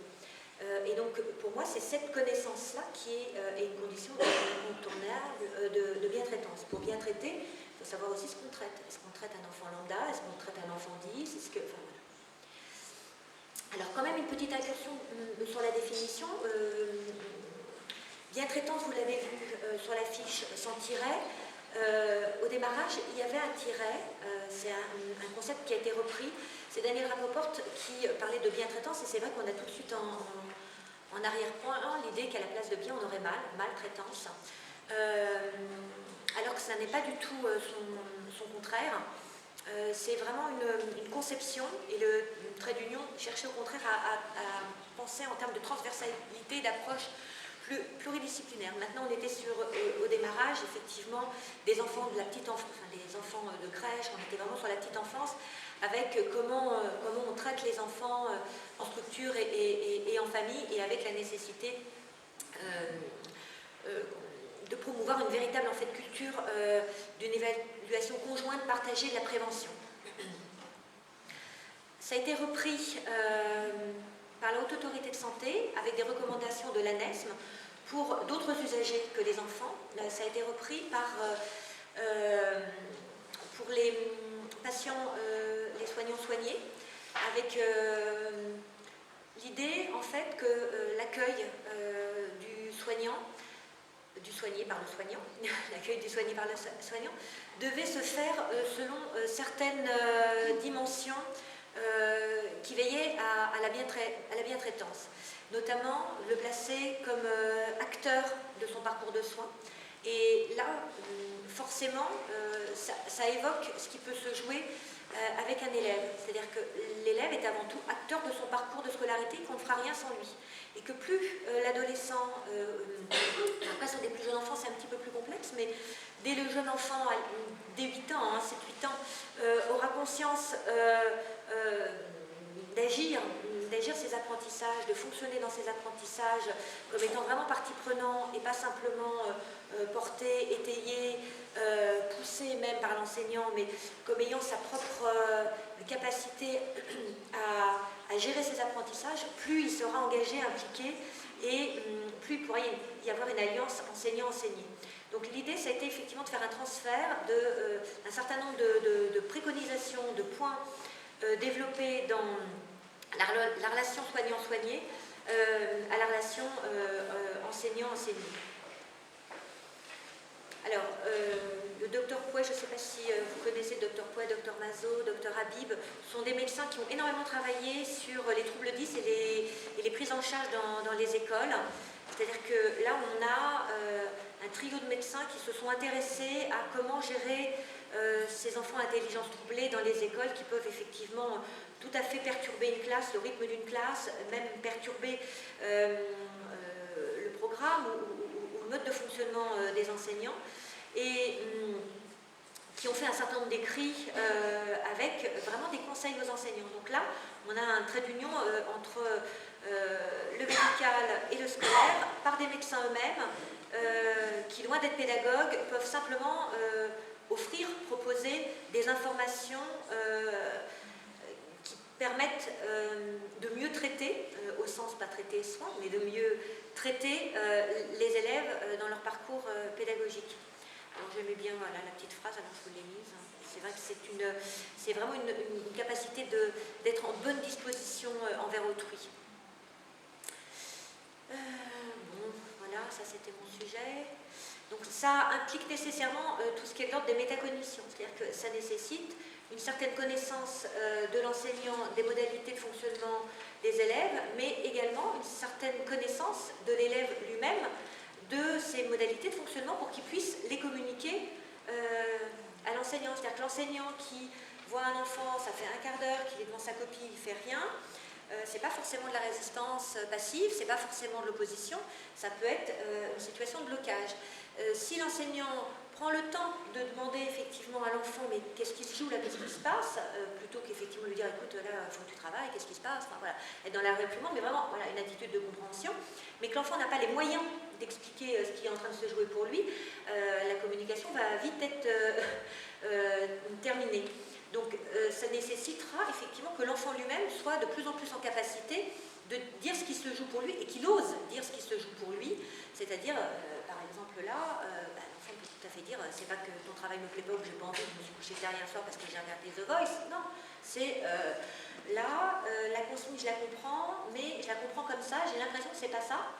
Et donc, pour moi, c'est cette connaissance-là qui est une condition incontournable de bien-traitance. Pour bien traiter, il faut savoir aussi ce qu'on traite. Est-ce qu'on traite un enfant lambda? Est-ce qu'on traite un enfant 10? Enfin, voilà. Alors, quand même, une petite incursion sur la définition. Bien-traitance, vous l'avez vu sur la fiche sans tiret. Au démarrage, il y avait un tiret, c'est un concept qui a été repris. C'est Daniel Rapoport qui parlait de bien-traitance, et c'est vrai qu'on a tout de suite en arrière-point l'idée qu'à la place de bien, on aurait maltraitance. Alors que ça n'est pas du tout son contraire. C'est vraiment une conception, et le trait d'union cherchait au contraire à penser en termes de transversalité, d'approche pluridisciplinaire. Maintenant, on était au démarrage, effectivement, des enfants de la petite enfance, enfin, des enfants de crèche, on était vraiment sur la petite enfance, avec comment on traite les enfants en structure et en famille, et avec la nécessité de promouvoir une véritable culture d'une évaluation conjointe partagée de la prévention. Ça a été repris par la Haute Autorité de Santé, avec des recommandations de l'ANESM pour d'autres usagers que les enfants. Ça a été repris pour les patients, les soignants soignés, avec l'idée en fait que l'accueil du soigné par le soignant, l'accueil du soigné par le soignant, devait se faire selon certaines dimensions qui veillaient à la bien-traitance, notamment le placer comme acteur de son parcours de soins. Et là, forcément, ça évoque ce qui peut se jouer avec un élève. C'est-à-dire que l'élève est avant tout acteur de son parcours de scolarité, qu'on ne fera rien sans lui. Et que plus l'adolescent, après sur des plus jeunes enfants c'est un petit peu plus complexe, mais dès le jeune enfant, dès 8 ans, 7-8 ans, aura conscience d'agir ses apprentissages, de fonctionner dans ses apprentissages comme étant vraiment partie prenante et pas simplement porté, étayé, poussé même par l'enseignant, mais comme ayant sa propre capacité à gérer ses apprentissages, plus il sera engagé, impliqué, et plus il pourra y avoir une alliance enseignant-enseigné. Donc l'idée, ça a été effectivement de faire un transfert d'un certain nombre de préconisations, de points développés dans la relation soignant-soigné à la relation enseignant-enseigné. Alors, le docteur Pouet, je ne sais pas si vous connaissez le docteur Pouet, docteur Mazot, docteur Habib, sont des médecins qui ont énormément travaillé sur les troubles 10 et les prises en charge dans les écoles. C'est-à-dire que là, on a un trio de médecins qui se sont intéressés à comment gérer ces enfants à intelligence troublée dans les écoles qui peuvent effectivement tout à fait perturber une classe, le rythme d'une classe, même perturber le programme ou le mode de fonctionnement des enseignants, et qui ont fait un certain nombre d'écrits avec vraiment des conseils aux enseignants. Donc là, on a un trait d'union entre le médical et le scolaire par des médecins eux-mêmes qui, loin d'être pédagogues, peuvent simplement proposer des informations qui permettent de mieux traiter, au sens pas traiter soin, mais de mieux traiter les élèves dans leur parcours pédagogique. Alors j'aimais bien voilà, la petite phrase, alors je vous l'ai mise. C'est vrai que c'est vraiment une capacité d'être en bonne disposition envers autrui. Bon, voilà, ça c'était mon sujet. Donc ça implique nécessairement tout ce qui est de l'ordre des métacognitions, c'est-à-dire que ça nécessite une certaine connaissance de l'enseignant, des modalités de fonctionnement des élèves, mais également une certaine connaissance de l'élève lui-même, de ses modalités de fonctionnement pour qu'il puisse les communiquer à l'enseignant. C'est-à-dire que l'enseignant qui voit un enfant, ça fait un quart d'heure qu'il est devant sa copie, il ne fait rien, c'est pas forcément de la résistance passive, c'est pas forcément de l'opposition, ça peut être une situation de blocage. Si l'enseignant prend le temps de demander effectivement à l'enfant mais qu'est-ce qui se joue là, qu'est-ce qui se passe, plutôt qu'effectivement lui dire écoute là, il faut que tu travailles, qu'est-ce qui se passe, enfin, voilà, être dans la réprimande, mais vraiment voilà, une attitude de compréhension, mais que l'enfant n'a pas les moyens d'expliquer ce qui est en train de se jouer pour lui, la communication va vite être terminée. Donc ça nécessitera effectivement que l'enfant lui-même soit de plus en plus en capacité de dire ce qui se joue pour lui et qu'il ose dire ce qui se joue pour lui, c'est-à-dire par exemple là, l'enfant peut tout à fait dire c'est pas que ton travail me plaît pas ou que j'ai pas envie, je me suis couché tard hier soir parce que j'ai regardé The Voice, non, c'est là, la consigne je la comprends, mais je la comprends comme ça, j'ai l'impression que c'est pas ça.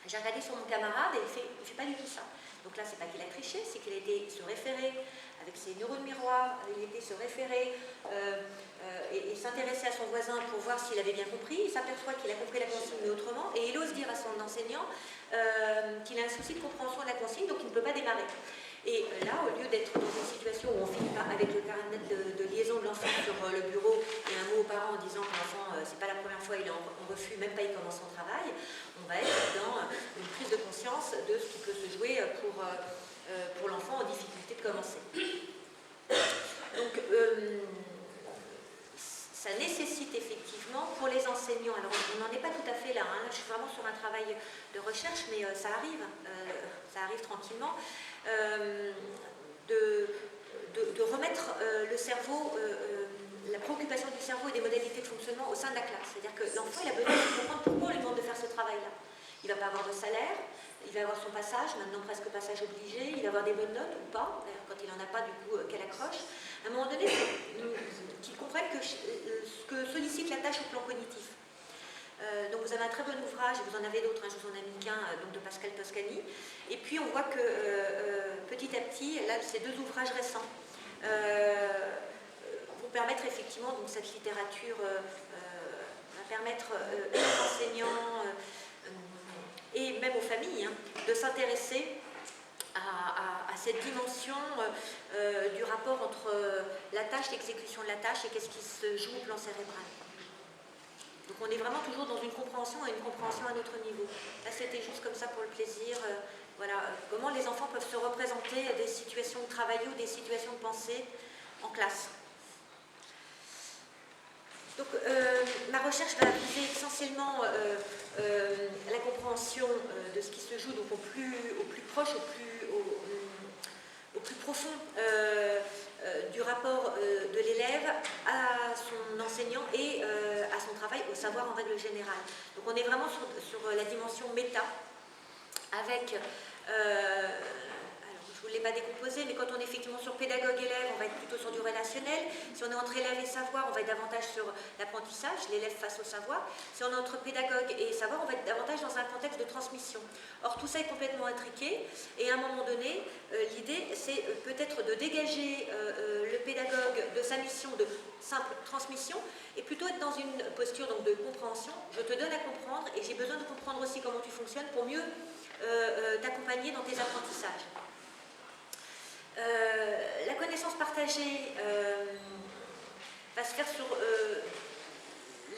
J'ai regardé sur mon camarade et il fait pas du tout ça. Donc là, c'est pas qu'il a triché, c'est qu'il a été se référer avec ses neurones miroirs, il a été se référer et s'intéresser à son voisin pour voir s'il avait bien compris. Il s'aperçoit qu'il a compris la consigne mais autrement et il ose dire à son enseignant qu'il a un souci de compréhension de la consigne, donc il ne peut pas démarrer. Et là, au lieu d'être dans une situation où on finit avec le carnet de liaison de l'enfant sur le bureau et un mot aux parents en disant que l'enfant, c'est pas la première fois, il est en refus, même pas il commence son travail, on va être dans une prise de conscience de ce qui peut se jouer pour l'enfant en difficulté de commencer. Donc, ça nécessite effectivement pour les enseignants, alors on n'en est pas tout à fait là, hein, là je suis vraiment sur un travail de recherche, mais ça arrive tranquillement, de remettre le cerveau, la préoccupation du cerveau et des modalités de fonctionnement au sein de la classe. C'est-à-dire que l'enfant il a besoin de comprendre pourquoi on lui demande de faire ce travail-là. Il ne va pas avoir de salaire, il va avoir son passage, maintenant presque passage obligé, il va avoir des bonnes notes ou pas, quand il n'en a pas du coup qu'elle accroche. À un moment donné, qu'il comprenne ce que sollicite la tâche au plan cognitif. Donc vous avez un très bon ouvrage, et vous en avez d'autres, hein, je vous en ai mis qu'un, donc de Pascal Toscani. Et puis on voit que petit à petit, là, ces deux ouvrages récents vont permettre effectivement, donc cette littérature va permettre aux enseignants et même aux familles hein, de s'intéresser à cette dimension du rapport entre la tâche, l'exécution de la tâche et qu'est-ce qui se joue au plan cérébral. Donc on est vraiment toujours dans une compréhension et une compréhension à notre niveau. Là c'était juste comme ça pour le plaisir, voilà, comment les enfants peuvent se représenter des situations de travail ou des situations de pensée en classe. Donc ma recherche va viser essentiellement la compréhension de ce qui se joue donc au plus proche, au plus profond du rapport de l'élève à son enseignant et à son travail, au savoir en règle générale. Donc on est vraiment sur la dimension méta, avec, alors je ne vous l'ai pas décomposé, mais quand on est effectivement sur pédagogue-élève, on va être plutôt sur du relationnel. Si on est entre élève et savoir, on va être davantage sur l'apprentissage, l'élève face au savoir. Si on est entre pédagogue et savoirs, on va être davantage dans un contexte de transmission. Or, tout ça est complètement intriqué, et à un moment donné, l'idée, c'est peut-être de dégager le pédagogue de sa mission de simple transmission, et plutôt être dans une posture donc, de compréhension. Je te donne à comprendre, et j'ai besoin de comprendre aussi comment tu fonctionnes pour mieux t'accompagner dans tes apprentissages. La connaissance partagée va se faire sur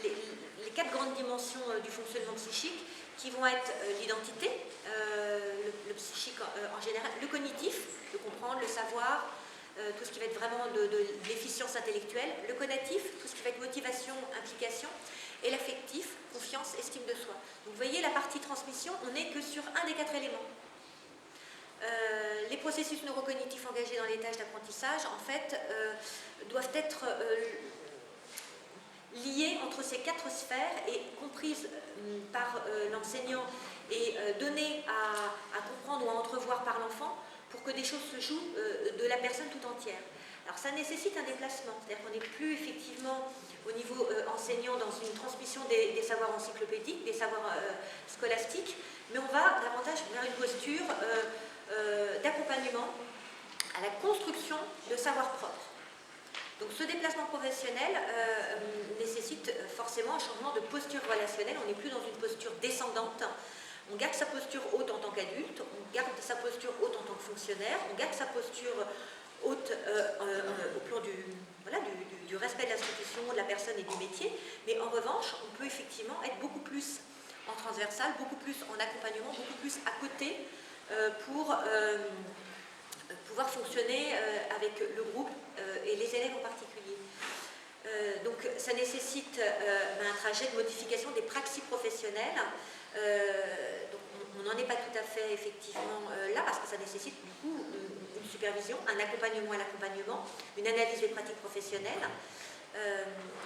les 4 grandes dimensions du fonctionnement psychique, qui vont être l'identité, le psychique en général, le cognitif, le comprendre, le savoir, tout ce qui va être vraiment de l'efficience intellectuelle, le conatif, tout ce qui va être motivation, implication, et l'affectif, confiance, estime de soi. Donc vous voyez, la partie transmission, on n'est que sur un des 4 éléments. Les processus neurocognitifs engagés dans les tâches d'apprentissage, en fait, doivent être liés entre ces 4 sphères et comprises par l'enseignant et données à comprendre ou à entrevoir par l'enfant pour que des choses se jouent de la personne tout entière. Alors ça nécessite un déplacement, c'est-à-dire qu'on n'est plus effectivement au niveau enseignant dans une transmission des savoirs encyclopédiques, des savoirs scolastiques, mais on va davantage vers une posture d'accompagnement à la construction de savoirs propres. Donc ce déplacement professionnel nécessite forcément un changement de posture relationnelle. On n'est plus dans une posture descendante. On garde sa posture haute en tant qu'adulte, on garde sa posture haute en tant que fonctionnaire, on garde sa posture haute au plan du respect de l'institution, de la personne et du métier. Mais en revanche, on peut effectivement être beaucoup plus en transversal, beaucoup plus en accompagnement, beaucoup plus à côté pour pouvoir fonctionner avec le groupe et les élèves en particulier. Donc ça nécessite un trajet de modification des praxis professionnelles. Donc on n'en est pas tout à fait effectivement là, parce que ça nécessite du coup une supervision, un accompagnement à l'accompagnement, une analyse des pratiques professionnelles,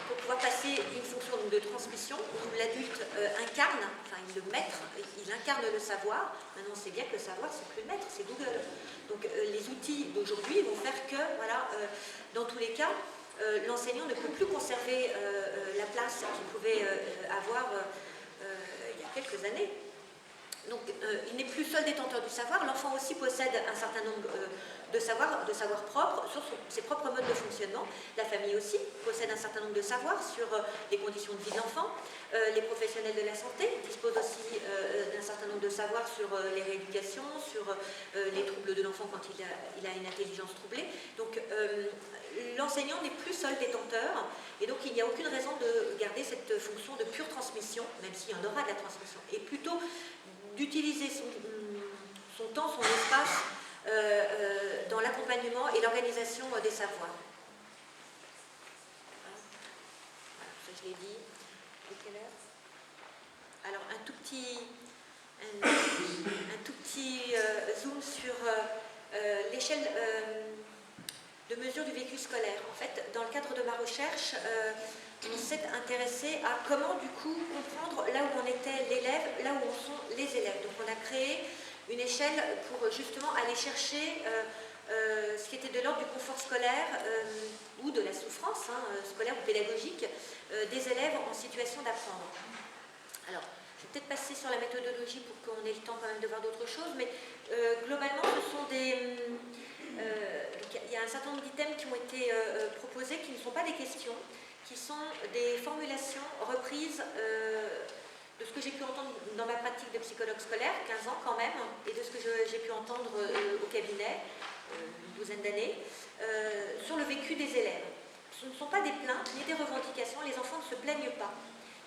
pour pouvoir passer d'une fonction de transmission où l'adulte incarne, enfin le maître, il incarne le savoir. Maintenant on sait bien que le savoir c'est plus le maître, c'est Google. Donc les outils d'aujourd'hui vont faire que, voilà, dans tous les cas, l'enseignant ne peut plus conserver la place qu'il pouvait avoir il y a quelques années. Donc il n'est plus seul détenteur du savoir, l'enfant aussi possède un certain nombre de savoirs propres sur ses propres modes de fonctionnement. La famille aussi possède un certain nombre de savoirs sur les conditions de vie de l'enfant. Les professionnels de la santé disposent aussi d'un certain nombre de savoirs sur les rééducations, sur les troubles de l'enfant quand il a une intelligence troublée. Donc l'enseignant n'est plus seul détenteur, et donc il n'y a aucune raison de garder cette fonction de pure transmission, même s'il y en aura de la transmission, et plutôt d'utiliser son temps, son espace dans l'accompagnement et l'organisation des savoirs. Voilà, ça je l'ai dit. À quelle heure? Alors un tout petit zoom sur l'échelle de mesure du vécu scolaire. En fait, dans le cadre de ma recherche, on s'est intéressé à comment du coup comprendre là où en était l'élève, là où en sont les élèves. Donc on a créé une échelle pour justement aller chercher ce qui était de l'ordre du confort scolaire ou de la souffrance scolaire ou pédagogique des élèves en situation d'apprendre. Alors, je vais peut-être passer sur la méthodologie pour qu'on ait le temps quand même de voir d'autres choses, mais globalement ce sont des... il y a un certain nombre d'items qui ont été proposés qui ne sont pas des questions, qui sont des formulations reprises de ce que j'ai pu entendre dans ma pratique de psychologue scolaire, 15 ans quand même, et de ce que j'ai pu entendre au cabinet, une douzaine d'années, sur le vécu des élèves. Ce ne sont pas des plaintes ni des revendications, les enfants ne se plaignent pas.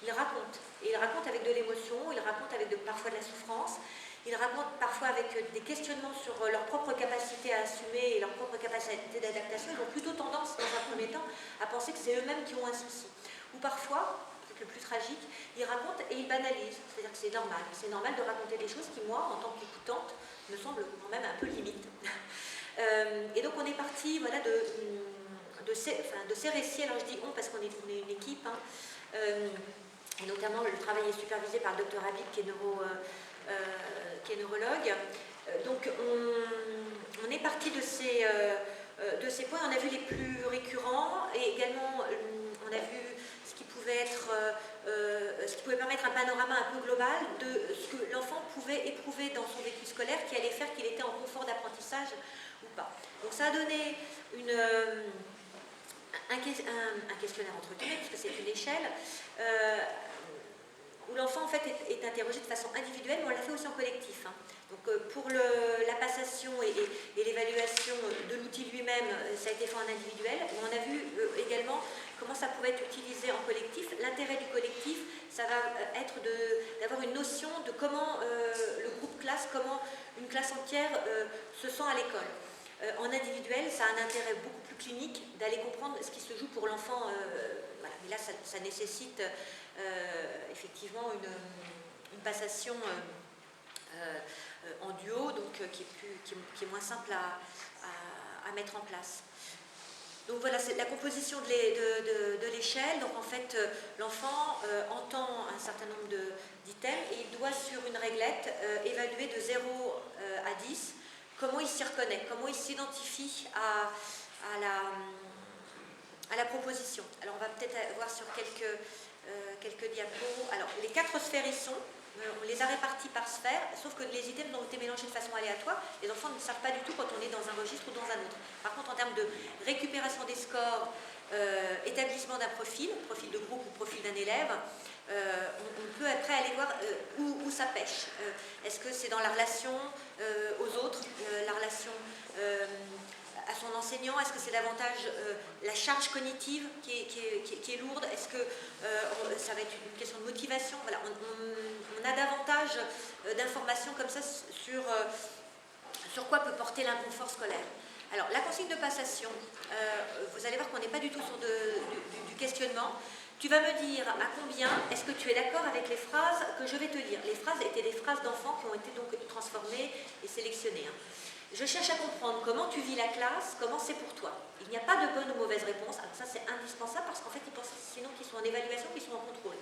Ils racontent, et ils racontent avec de l'émotion, ils racontent avec parfois de la souffrance, ils racontent parfois avec des questionnements sur leur propre capacité à assumer et leur propre capacité d'adaptation. Ils ont plutôt tendance, dans un premier temps, à penser que c'est eux-mêmes qui ont un souci. Ou parfois, c'est le plus tragique, ils racontent et ils banalisent, c'est-à-dire que c'est normal. C'est normal de raconter des choses qui, moi, en tant qu'écoutante, me semblent quand même un peu limites. Et donc on est parti voilà, de ces récits, alors je dis on parce qu'on est une équipe, et notamment le travail est supervisé par le docteur Habib qui est neurologue. Donc on est parti de ces points, on a vu les plus récurrents et également on a vu ce qui pouvait ce qui pouvait permettre un panorama un peu global de ce que l'enfant pouvait éprouver dans son vécu scolaire qui allait faire qu'il était en confort d'apprentissage ou pas. Donc ça a donné un questionnaire entre guillemets, puisque c'est une échelle, où l'enfant en fait est interrogé de façon individuelle, mais on l'a fait aussi en collectif. Hein. Donc pour la passation et l'évaluation de l'outil lui-même, ça a été fait en individuel. Et on a vu également comment ça pouvait être utilisé en collectif. L'intérêt du collectif, ça va être d'avoir une notion de comment le groupe classe, comment une classe entière se sent à l'école. En individuel, ça a un intérêt beaucoup plus clinique d'aller comprendre ce qui se joue pour l'enfant. Voilà. Mais là, ça nécessite effectivement une passation en duo, donc qui est moins simple à mettre en place. Donc voilà, c'est la composition de l'échelle. Donc en fait, l'enfant entend un certain nombre d'items et il doit, sur une réglette, évaluer de 0 à 10 comment il s'y reconnaît, comment il s'identifie à la proposition. Alors on va peut-être voir sur quelques diapos. Alors les 4 sphères y sont. On les a répartis par sphère, sauf que les items ont été mélangés de façon aléatoire. Les enfants ne savent pas du tout quand on est dans un registre ou dans un autre. Par contre, en termes de récupération des scores, établissement d'un profil de groupe ou profil d'un élève, on peut après aller voir où ça pêche. Est-ce que c'est dans la relation aux autres, la relation à son enseignant? Est-ce que c'est davantage la charge cognitive qui est lourde? Est-ce que ça va être une question de motivation? Voilà, on a davantage d'informations comme ça sur quoi peut porter l'inconfort scolaire. Alors, la consigne de passation, vous allez voir qu'on n'est pas du tout sur du questionnement. Tu vas me dire à combien est-ce que tu es d'accord avec les phrases que je vais te lire. Les phrases étaient des phrases d'enfants qui ont été donc transformées et sélectionnées. Hein. Je cherche à comprendre comment tu vis la classe, comment c'est pour toi. Il n'y a pas de bonne ou mauvaise réponse. Alors ça, c'est indispensable parce qu'en fait, ils pensent sinon qu'ils sont en évaluation, qu'ils sont en contrôle.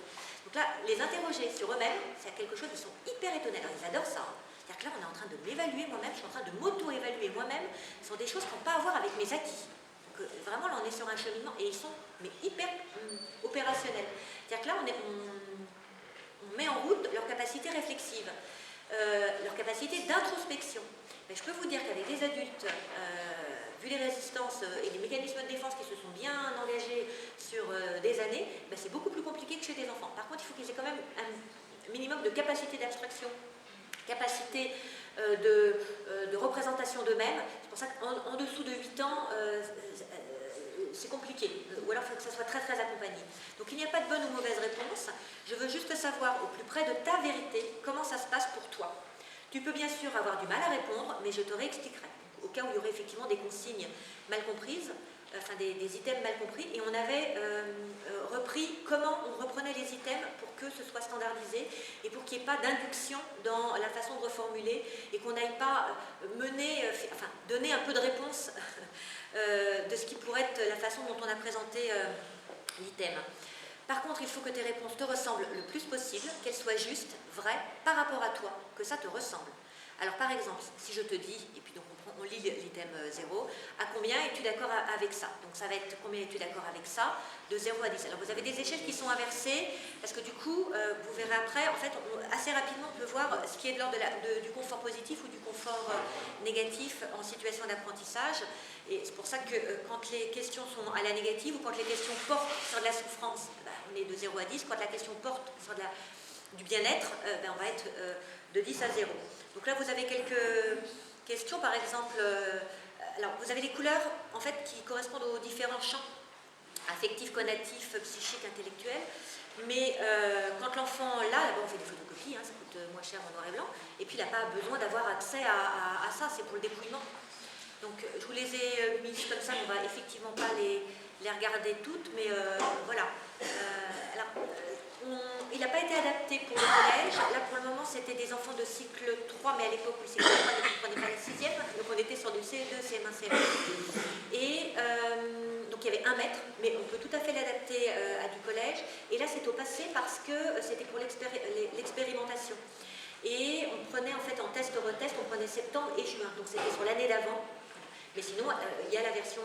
Donc là, les interroger sur eux-mêmes, c'est quelque chose, ils sont hyper étonnés. Alors, ils adorent ça. Hein. C'est-à-dire que là, on est en train de m'évaluer moi-même, je suis en train de m'auto-évaluer moi-même. Ce sont des choses qui n'ont pas à voir avec mes acquis. Donc vraiment, là, on est sur un cheminement et ils sont hyper opérationnels. C'est-à-dire que là, on met en route leur capacité réflexive, leur capacité d'introspection. Mais je peux vous dire qu'avec des adultes, vu les résistances et les mécanismes de défense qui se sont bien engagés sur des années, ben c'est beaucoup plus compliqué que chez des enfants. Par contre, il faut qu'ils aient quand même un minimum de capacité d'abstraction, capacité de représentation d'eux-mêmes. C'est pour ça qu'en dessous de 8 ans, c'est compliqué, ou alors il faut que ça soit très très accompagné. Donc il n'y a pas de bonne ou mauvaise réponse, je veux juste savoir au plus près de ta vérité comment ça se passe pour toi. Tu peux bien sûr avoir du mal à répondre, mais je te réexpliquerai. Au cas où il y aurait effectivement des consignes mal comprises, enfin des items mal compris, et on avait repris comment on reprenait les items pour que ce soit standardisé et pour qu'il n'y ait pas d'induction dans la façon de reformuler et qu'on n'aille pas donner un peu de réponse de ce qui pourrait être la façon dont on a présenté l'item. Par contre, il faut que tes réponses te ressemblent le plus possible, qu'elles soient justes, vraies, par rapport à toi, que ça te ressemble. Alors par exemple, si je te dis, et puis donc on lit l'item 0, à combien es-tu d'accord avec ça? Donc ça va être combien es-tu d'accord avec ça, de 0 à 10. Alors vous avez des échelles qui sont inversées, parce que du coup, vous verrez après, en fait, assez rapidement on peut voir ce qui est de l'ordre du confort positif ou du confort négatif en situation d'apprentissage. Et c'est pour ça que quand les questions sont à la négative ou quand les questions portent sur de la souffrance, on est de 0 à 10. Quand la question porte sur du bien-être, on va être de 10 à 0. Donc là, vous avez quelques questions. Par exemple, alors vous avez les couleurs en fait, qui correspondent aux différents champs affectifs, cognitifs, psychiques, intellectuels. Mais quand l'enfant l'a, d'abord on fait des photocopies, hein, ça coûte moins cher en noir et blanc. Et puis il n'a pas besoin d'avoir accès à ça, c'est pour le dépouillement. Donc je vous les ai mises comme ça, on ne va effectivement pas les regarder toutes, mais voilà. Alors, il n'a pas été adapté pour le collège. Là pour le moment c'était des enfants de cycle 3, mais à l'époque le cycle 3 ne comprenait pas la 6e, donc on était sur du CE2, CM1, CM2. Et donc il y avait 1 mètre, mais on peut tout à fait l'adapter à du collège. Et là c'est au passé parce que c'était pour l'expérimentation. Et on prenait en fait en test-retest, on prenait septembre et juin, donc c'était sur l'année d'avant. Mais sinon, il y a la version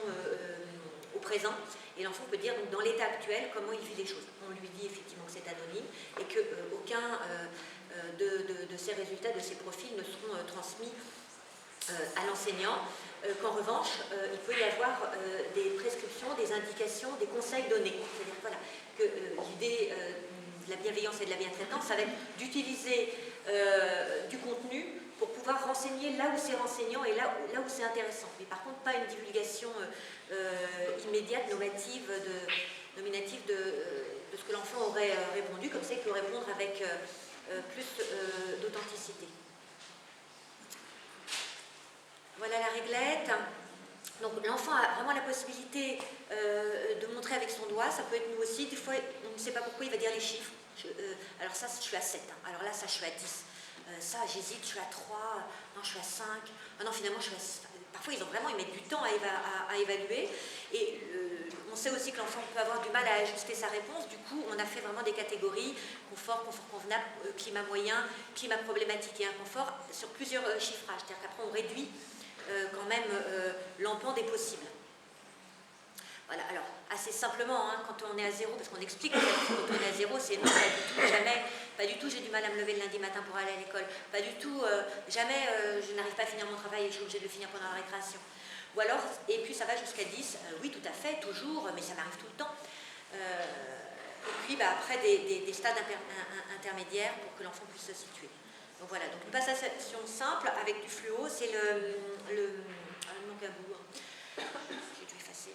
au présent. Et et l'enfant peut dire donc, dans l'état actuel comment il vit les choses. On lui dit effectivement que c'est anonyme et qu'aucun de ces résultats, de ces profils ne seront transmis à l'enseignant, qu'en revanche, il peut y avoir des prescriptions, des indications, des conseils donnés. C'est-à-dire voilà, que l'idée de la bienveillance et de la bientraitance, ça va être d'utiliser du contenu pour pouvoir renseigner là où c'est renseignant et là où c'est intéressant. Mais par contre, pas une divulgation immédiate, nominative de ce que l'enfant aurait répondu, comme ça il peut répondre avec plus d'authenticité. Voilà la réglette. Donc l'enfant a vraiment la possibilité de montrer avec son doigt, ça peut être nous aussi, des fois on ne sait pas pourquoi il va dire les chiffres. Alors ça je suis à 7, hein. Alors là ça je suis à 10. Ça j'hésite, je suis à 3, non je suis à 5, ah non finalement je suis à 6. Parfois ils mettent du temps à évaluer et on sait aussi que l'enfant peut avoir du mal à ajuster sa réponse, du coup on a fait vraiment des catégories, confort, confort convenable, climat moyen, climat problématique et inconfort, sur plusieurs chiffrages, c'est-à-dire qu'après on réduit quand même l'empan des possibles. Voilà, alors assez simplement, hein, quand on est à 0, parce qu'on explique que quand on est à 0, c'est non, pas du tout, jamais, pas du tout, j'ai du mal à me lever le lundi matin pour aller à l'école, pas du tout, jamais, je n'arrive pas à finir mon travail et je suis obligée de le finir pendant la récréation. Ou alors, et puis ça va jusqu'à 10, oui tout à fait, toujours, mais ça m'arrive tout le temps. Et puis après des stades intermédiaires pour que l'enfant puisse se situer. Donc voilà, donc une passation simple avec du fluo, c'est le manque à bout. J'ai dû effacer.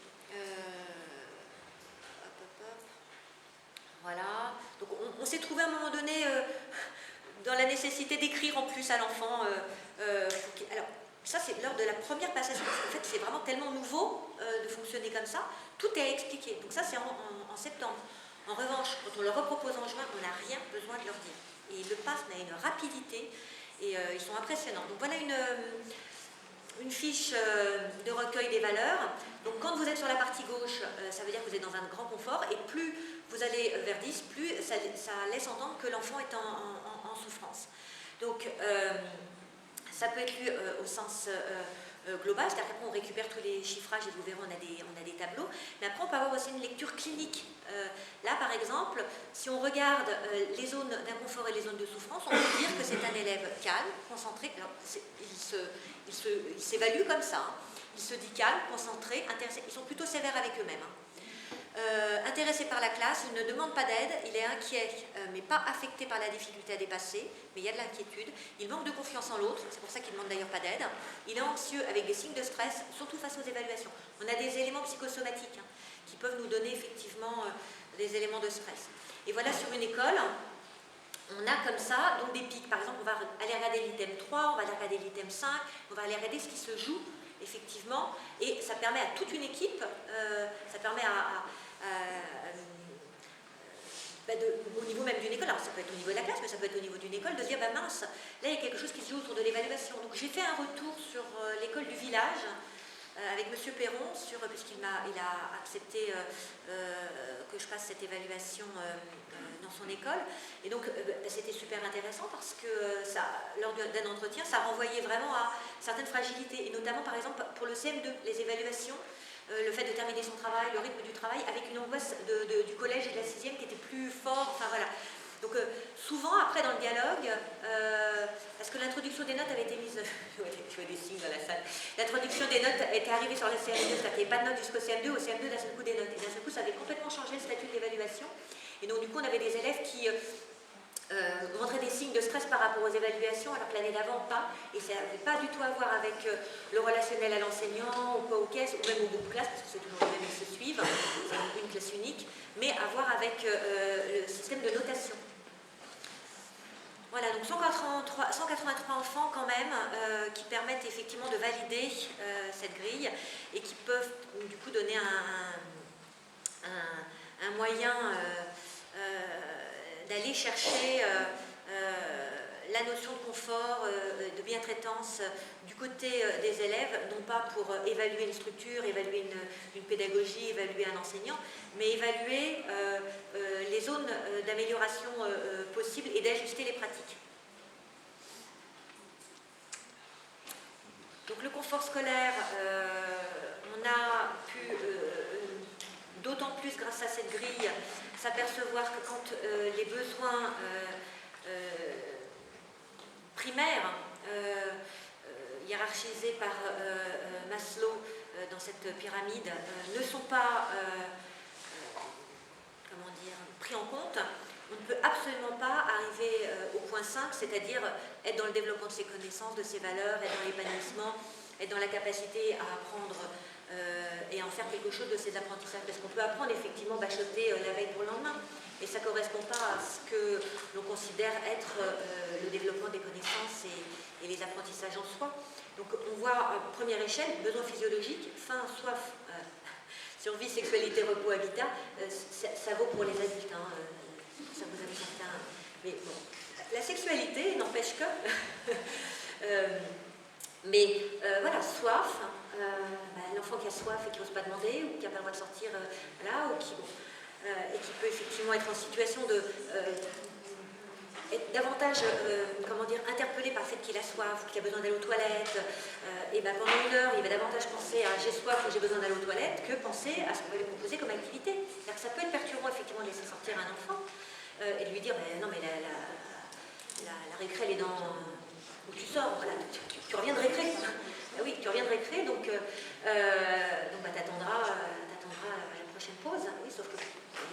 Voilà. Donc on s'est trouvé à un moment donné dans la nécessité d'écrire en plus à l'enfant. Alors ça c'est lors de la première passation, parce qu'en fait c'est vraiment tellement nouveau de fonctionner comme ça. Tout est expliqué. Donc ça c'est en septembre. En revanche, quand on leur repropose en juin, on n'a rien besoin de leur dire. Et ils le passent, mais à une rapidité, et ils sont impressionnants. Donc voilà une fiche de recueil des valeurs. Donc quand vous êtes sur la partie gauche, ça veut dire que vous êtes dans un grand confort, et plus vous allez vers 10, plus ça laisse entendre que l'enfant est en souffrance. Donc ça peut être lu au sens global, c'est-à-dire qu'après on récupère tous les chiffrages et vous verrez on a des tableaux, mais après on peut avoir aussi une lecture clinique. Là par exemple, si on regarde les zones d'inconfort et les zones de souffrance, on peut dire que c'est un élève calme, concentré, alors il s'évalue comme ça, hein. Il se dit calme, concentré, intéressé, ils sont plutôt sévères avec eux-mêmes. Hein. Intéressé par la classe, il ne demande pas d'aide, il est inquiet, mais pas affecté par la difficulté à dépasser, mais il y a de l'inquiétude, il manque de confiance en l'autre, c'est pour ça qu'il ne demande d'ailleurs pas d'aide, il est anxieux avec des signes de stress, surtout face aux évaluations. On a des éléments psychosomatiques hein, qui peuvent nous donner effectivement des éléments de stress. Et voilà sur une école, on a comme ça donc des pics, par exemple on va aller regarder l'item 3, on va aller regarder l'item 5, on va aller regarder ce qui se joue effectivement, et ça permet à toute une équipe, ça permet au niveau même d'une école, alors ça peut être au niveau de la classe, mais ça peut être au niveau d'une école, de dire bah mince, là il y a quelque chose qui se joue autour de l'évaluation. Donc j'ai fait un retour sur l'école du village avec M. Perron, puisqu'il a accepté que je passe cette évaluation dans son école. Et donc c'était super intéressant parce que lors d'un entretien, ça renvoyait vraiment à certaines fragilités, et notamment par exemple pour le CM2, les évaluations. Le fait de terminer son travail, le rythme du travail, avec une angoisse du collège et de la 6e qui était plus fort, enfin voilà. Donc souvent après dans le dialogue, parce que l'introduction des notes avait été mise, je vois des signes dans la salle, l'introduction des notes était arrivée sur la CM2, c'est-à-dire qu'il n'y avait pas de notes jusqu'au CM2, au CM2 d'un seul coup des notes, et d'un seul coup ça avait complètement changé le statut de l'évaluation, et donc du coup on avait des élèves qui montraient des signes de stress par rapport aux évaluations, alors que l'année d'avant pas, et ça n'avait pas du tout à voir avec le relationnel à l'enseignant, ou pas aux caisses, ou même au groupe classe, parce que c'est toujours le même, ils se suivent, c'est une classe unique, mais à voir avec le système de notation. Voilà, donc 183 enfants quand même, qui permettent effectivement de valider cette grille, et qui peuvent du coup donner un moyen d'aller chercher la notion de confort, de bientraitance du côté des élèves, non pas pour évaluer une structure, évaluer une pédagogie, évaluer un enseignant, mais évaluer les zones d'amélioration possibles et d'ajuster les pratiques. Donc le confort scolaire, on a pu d'autant plus grâce à cette grille s'apercevoir que quand les besoins primaires hiérarchisés par Maslow dans cette pyramide ne sont pas comment dire, pris en compte, on ne peut absolument pas arriver au point 5, c'est-à-dire être dans le développement de ses connaissances, de ses valeurs, être dans l'épanouissement, être dans la capacité à apprendre et en faire quelque chose de ses apprentissages. Parce qu'on peut apprendre effectivement bachoter la veille pour le lendemain, et ça ne correspond pas à ce que l'on considère être le développement des connaissances et les apprentissages en soi. Donc on voit, première échelle, besoin physiologique, faim, soif, survie, sexualité, repos, habitat, ça vaut pour les adultes, hein, ça vous avez certains. Mais bon, la sexualité n'empêche que. Mais voilà, soif, l'enfant qui a soif et qui n'ose pas demander, ou qui n'a pas le droit de sortir, là, ou qui, et qui peut effectivement être en situation de être davantage comment dire, interpellé par le fait qu'il a soif, qu'il a besoin d'aller aux toilettes, et ben pendant une heure, il va davantage penser à j'ai soif ou j'ai besoin d'aller aux toilettes que penser à ce qu'on va lui proposer comme activité. C'est-à-dire que ça peut être perturbant effectivement de laisser sortir un enfant et de lui dire non mais la récré elle est dans où tu sors, voilà, tu reviens de récré. Ah oui, tu reviens de récré, donc t'attendras la prochaine pause. Oui, sauf que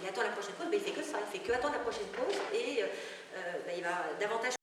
il attend la prochaine pause, mais il fait que ça, il fait que attendre la prochaine pause et il va davantage